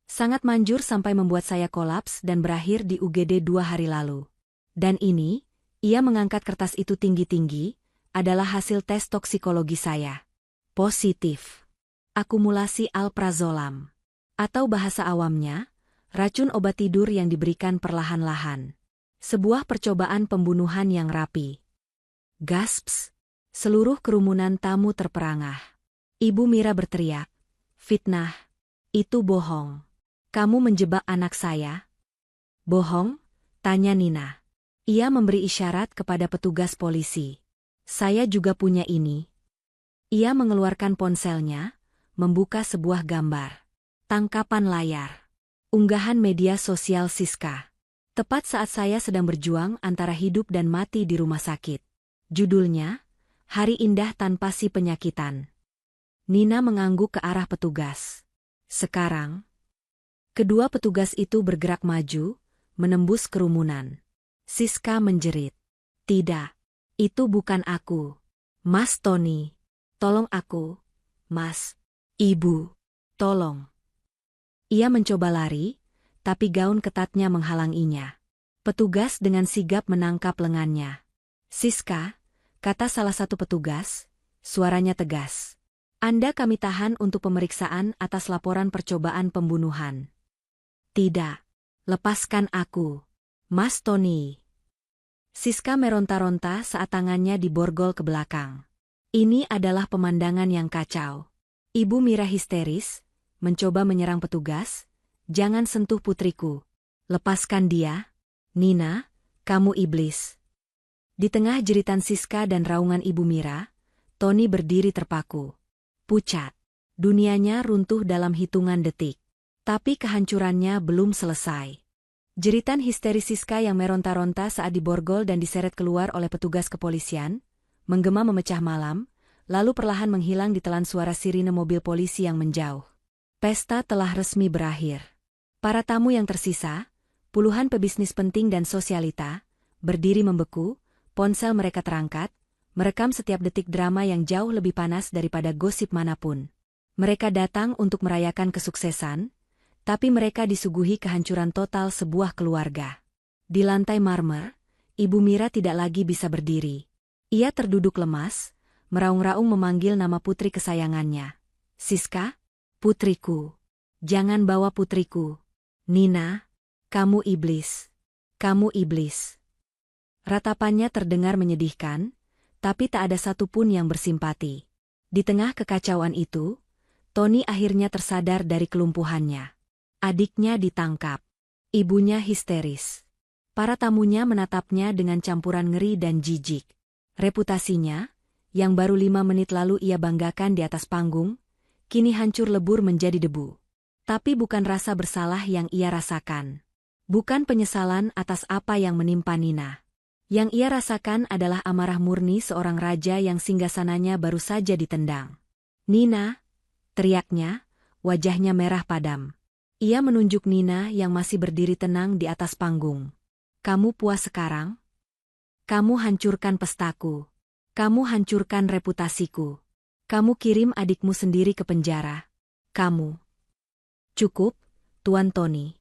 Sangat manjur sampai membuat saya kolaps dan berakhir di UGD 2 hari lalu. Dan ini," ia mengangkat kertas itu tinggi-tinggi, "adalah hasil tes toksikologi saya. Positif. Akumulasi alprazolam. Atau bahasa awamnya, racun obat tidur yang diberikan perlahan-lahan. Sebuah percobaan pembunuhan yang rapi." Gasps! Seluruh kerumunan tamu terperangah. Ibu Mira berteriak, "Fitnah! Itu bohong. Kamu menjebak anak saya." "Bohong?" tanya Nina. Ia memberi isyarat kepada petugas polisi. "Saya juga punya ini." Ia mengeluarkan ponselnya, membuka sebuah gambar. Tangkapan layar. Unggahan media sosial Siska. "Tepat saat saya sedang berjuang antara hidup dan mati di rumah sakit." Judulnya, "Hari Indah Tanpa Si Penyakitan." Nina mengangguk ke arah petugas. "Sekarang." Kedua petugas itu bergerak maju, menembus kerumunan. Siska menjerit, "Tidak, itu bukan aku. Mas Tony, tolong aku. Mas, Ibu, tolong." Ia mencoba lari, tapi gaun ketatnya menghalanginya. Petugas dengan sigap menangkap lengannya. "Siska," kata salah satu petugas, suaranya tegas. "Anda kami tahan untuk pemeriksaan atas laporan percobaan pembunuhan." "Tidak. Lepaskan aku. Mas Tony." Siska meronta-ronta saat tangannya diborgol ke belakang. Ini adalah pemandangan yang kacau. Ibu Mira histeris, mencoba menyerang petugas. "Jangan sentuh putriku. Lepaskan dia. Nina, kamu iblis." Di tengah jeritan Siska dan raungan Ibu Mira, Tony berdiri terpaku. Pucat. Dunianya runtuh dalam hitungan detik. Tapi kehancurannya belum selesai. Jeritan histeris Siska yang meronta-ronta saat diborgol dan diseret keluar oleh petugas kepolisian, menggema memecah malam, lalu perlahan menghilang ditelan suara sirine mobil polisi yang menjauh. Pesta telah resmi berakhir. Para tamu yang tersisa, puluhan pebisnis penting dan sosialita, berdiri membeku, ponsel mereka terangkat, merekam setiap detik drama yang jauh lebih panas daripada gosip manapun. Mereka datang untuk merayakan kesuksesan, tapi mereka disuguhi kehancuran total sebuah keluarga. Di lantai marmer, Ibu Mira tidak lagi bisa berdiri. Ia terduduk lemas, meraung-raung memanggil nama putri kesayangannya. Siska, putriku. Jangan bawa putriku. Nina, kamu iblis. Kamu iblis. Ratapannya terdengar menyedihkan, tapi tak ada satupun yang bersimpati. Di tengah kekacauan itu, Tony akhirnya tersadar dari kelumpuhannya. Adiknya ditangkap. Ibunya histeris. Para tamunya menatapnya dengan campuran ngeri dan jijik. Reputasinya, yang baru 5 menit lalu ia banggakan di atas panggung, kini hancur lebur menjadi debu. Tapi bukan rasa bersalah yang ia rasakan. Bukan penyesalan atas apa yang menimpa Nina. Yang ia rasakan adalah amarah murni seorang raja yang singgasananya baru saja ditendang. Nina, teriaknya, wajahnya merah padam. Ia menunjuk Nina yang masih berdiri tenang di atas panggung. Kamu puas sekarang? Kamu hancurkan pestaku. Kamu hancurkan reputasiku. Kamu kirim adikmu sendiri ke penjara. Kamu. Cukup, Tuan Tony.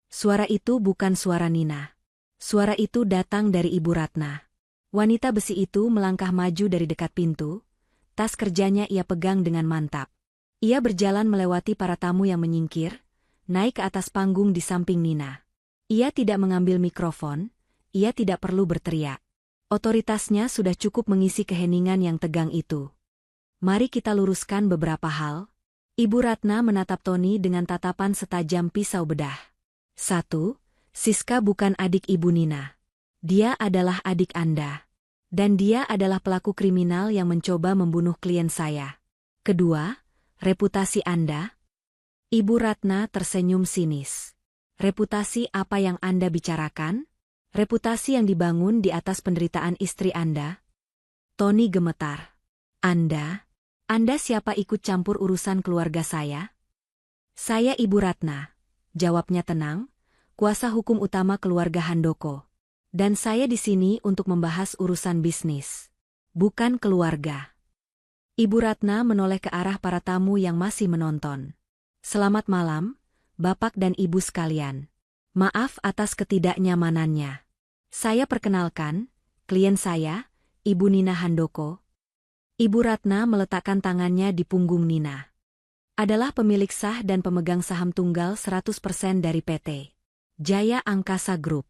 Suara itu bukan suara Nina. Suara itu datang dari Ibu Ratna. Wanita besi itu melangkah maju dari dekat pintu, tas kerjanya ia pegang dengan mantap. Ia berjalan melewati para tamu yang menyingkir, naik ke atas panggung di samping Nina. Ia tidak mengambil mikrofon, ia tidak perlu berteriak. Otoritasnya sudah cukup mengisi keheningan yang tegang itu. Mari kita luruskan beberapa hal. Ibu Ratna menatap Tony dengan tatapan setajam pisau bedah. 1. Siska bukan adik Ibu Nina. Dia adalah adik Anda. Dan dia adalah pelaku kriminal yang mencoba membunuh klien saya. Kedua, reputasi Anda. Ibu Ratna tersenyum sinis. Reputasi apa yang Anda bicarakan? Reputasi yang dibangun di atas penderitaan istri Anda? Tony gemetar. Anda siapa ikut campur urusan keluarga saya? Saya Ibu Ratna, jawabnya tenang, kuasa hukum utama keluarga Handoko. Dan saya di sini untuk membahas urusan bisnis. Bukan keluarga. Ibu Ratna menoleh ke arah para tamu yang masih menonton. Selamat malam, Bapak dan Ibu sekalian. Maaf atas ketidaknyamanannya. Saya perkenalkan, klien saya, Ibu Nina Handoko. Ibu Ratna meletakkan tangannya di punggung Nina. Adalah pemilik sah dan pemegang saham tunggal 100% dari PT Jaya Angkasa Group.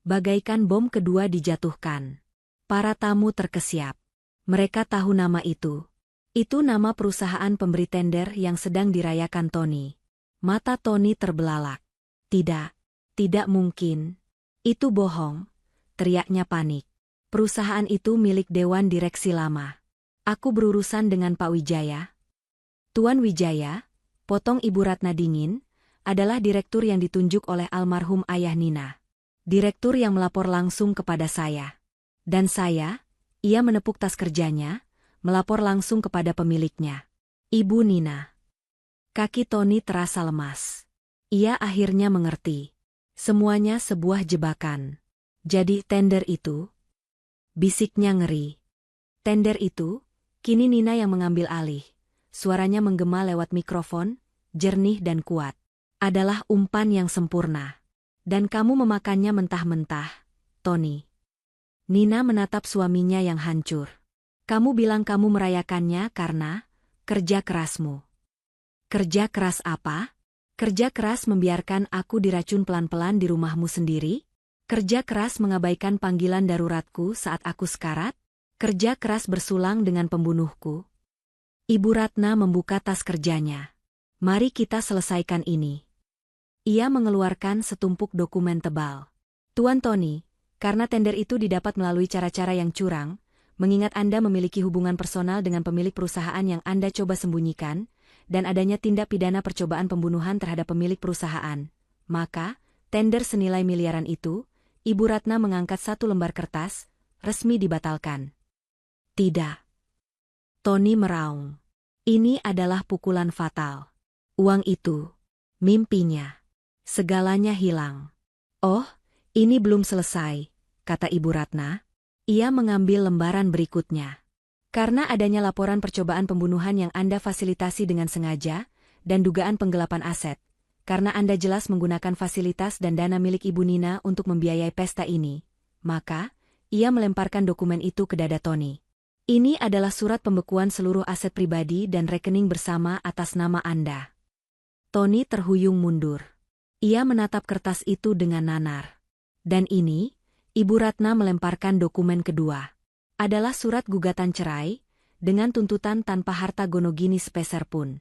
Bagaikan bom kedua dijatuhkan. Para tamu terkesiap. Mereka tahu nama itu. Itu nama perusahaan pemberi tender yang sedang dirayakan Tony. Mata Tony terbelalak. Tidak mungkin. Itu bohong, teriaknya panik. Perusahaan itu milik Dewan Direksi lama. Aku berurusan dengan Pak Wijaya. Tuan Wijaya, potong Ibu Ratna dingin, adalah direktur yang ditunjuk oleh almarhum ayah Nina. Direktur yang melapor langsung kepada saya. Dan saya, ia menepuk tas kerjanya, melapor langsung kepada pemiliknya. Ibu Nina. Kaki Tony terasa lemas. Ia akhirnya mengerti. Semuanya sebuah jebakan. Jadi tender itu? Bisiknya ngeri. Tender itu, kini Nina yang mengambil alih. Suaranya menggema lewat mikrofon, jernih dan kuat. Adalah umpan yang sempurna. Dan kamu memakannya mentah-mentah, Tony. Nina menatap suaminya yang hancur. Kamu bilang kamu merayakannya karena kerja kerasmu. Kerja keras apa? Kerja keras membiarkan aku diracun pelan-pelan di rumahmu sendiri? Kerja keras mengabaikan panggilan daruratku saat aku sekarat? Kerja keras bersulang dengan pembunuhku? Ibu Ratna membuka tas kerjanya. Mari kita selesaikan ini. Ia mengeluarkan setumpuk dokumen tebal. Tuan Tony, karena tender itu didapat melalui cara-cara yang curang, mengingat Anda memiliki hubungan personal dengan pemilik perusahaan yang Anda coba sembunyikan, dan adanya tindak pidana percobaan pembunuhan terhadap pemilik perusahaan, maka, tender senilai miliaran itu, Ibu Ratna mengangkat satu lembar kertas, resmi dibatalkan. Tidak. Tony meraung. Ini adalah pukulan fatal. Uang itu, mimpinya. Segalanya hilang. Oh, ini belum selesai, kata Ibu Ratna. Ia mengambil lembaran berikutnya. Karena adanya laporan percobaan pembunuhan yang Anda fasilitasi dengan sengaja, dan dugaan penggelapan aset, karena Anda jelas menggunakan fasilitas dan dana milik Ibu Nina untuk membiayai pesta ini, maka, ia melemparkan dokumen itu ke dada Tony. Ini adalah surat pembekuan seluruh aset pribadi dan rekening bersama atas nama Anda. Tony terhuyung mundur. Ia menatap kertas itu dengan nanar. Dan ini, Ibu Ratna melemparkan dokumen kedua. Adalah surat gugatan cerai, dengan tuntutan tanpa harta gonogini sepeser pun.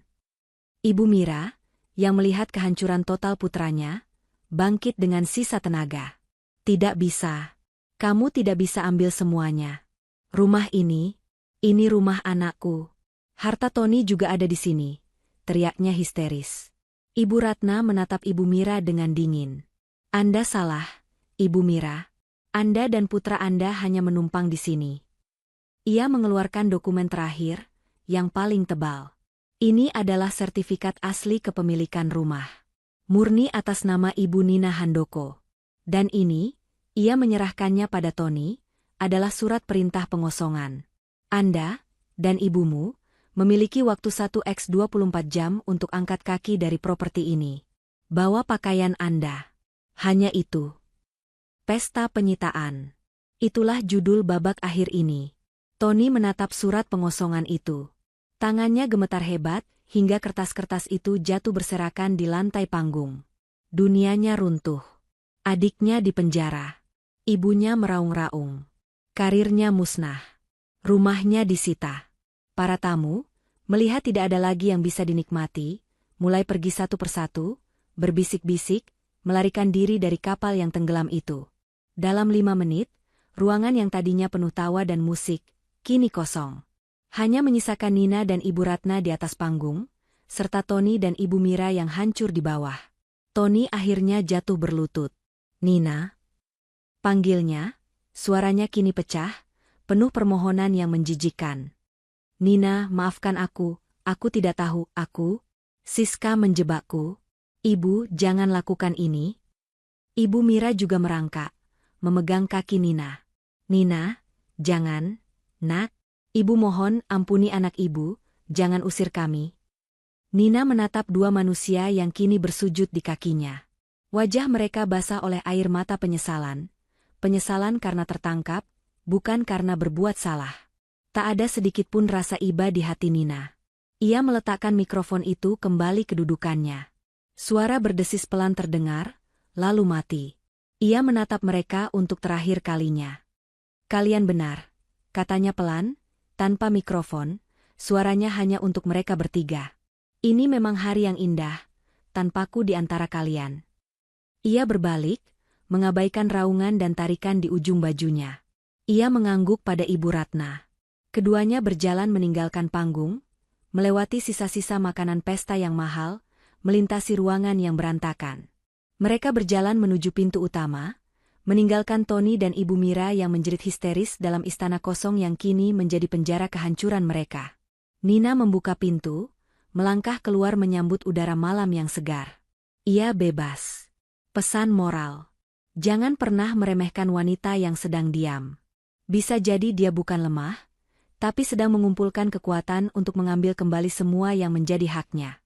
Ibu Mira, yang melihat kehancuran total putranya, bangkit dengan sisa tenaga. Tidak bisa. Kamu tidak bisa ambil semuanya. Rumah ini rumah anakku. Harta Tony juga ada di sini, teriaknya histeris. Ibu Ratna menatap Ibu Mira dengan dingin. Anda salah, Ibu Mira. Anda dan putra Anda hanya menumpang di sini. Ia mengeluarkan dokumen terakhir, yang paling tebal. Ini adalah sertifikat asli kepemilikan rumah. Murni atas nama Ibu Nina Handoko. Dan ini, ia menyerahkannya pada Tony, adalah surat perintah pengosongan. Anda, dan ibumu, memiliki waktu 1x24 jam untuk angkat kaki dari properti ini. Bawa pakaian Anda. Hanya itu. Pesta penyitaan. Itulah judul babak akhir ini. Tony menatap surat pengosongan itu. Tangannya gemetar hebat, hingga kertas-kertas itu jatuh berserakan di lantai panggung. Dunianya runtuh. Adiknya dipenjara. Ibunya meraung-raung. Karirnya musnah. Rumahnya disita. Para tamu, melihat tidak ada lagi yang bisa dinikmati, mulai pergi satu persatu, berbisik-bisik, melarikan diri dari kapal yang tenggelam itu. Dalam 5 menit, ruangan yang tadinya penuh tawa dan musik, kini kosong. Hanya menyisakan Nina dan Ibu Ratna di atas panggung, serta Tony dan Ibu Mira yang hancur di bawah. Tony akhirnya jatuh berlutut. Nina? Panggilnya, suaranya kini pecah, penuh permohonan yang menjijikkan. Nina, maafkan aku tidak tahu, Siska menjebakku. Ibu, jangan lakukan ini. Ibu Mira juga merangkak, memegang kaki Nina. Nina, jangan. Nak, ibu mohon ampuni anak ibu, jangan usir kami. Nina menatap dua manusia yang kini bersujud di kakinya. Wajah mereka basah oleh air mata penyesalan. Penyesalan karena tertangkap, bukan karena berbuat salah. Tak ada sedikit pun rasa iba di hati Nina. Ia meletakkan mikrofon itu kembali kedudukannya. Suara berdesis pelan terdengar, lalu mati. Ia menatap mereka untuk terakhir kalinya. Kalian benar. Katanya pelan, tanpa mikrofon, suaranya hanya untuk mereka bertiga. Ini memang hari yang indah, tanpaku di antara kalian. Ia berbalik, mengabaikan raungan dan tarikan di ujung bajunya. Ia mengangguk pada Ibu Ratna. Keduanya berjalan meninggalkan panggung, melewati sisa-sisa makanan pesta yang mahal, melintasi ruangan yang berantakan. Mereka berjalan menuju pintu utama, meninggalkan Tony dan Ibu Mira yang menjerit histeris dalam istana kosong yang kini menjadi penjara kehancuran mereka. Nina membuka pintu, melangkah keluar menyambut udara malam yang segar. Ia bebas. Pesan moral. Jangan pernah meremehkan wanita yang sedang diam. Bisa jadi dia bukan lemah, tapi sedang mengumpulkan kekuatan untuk mengambil kembali semua yang menjadi haknya.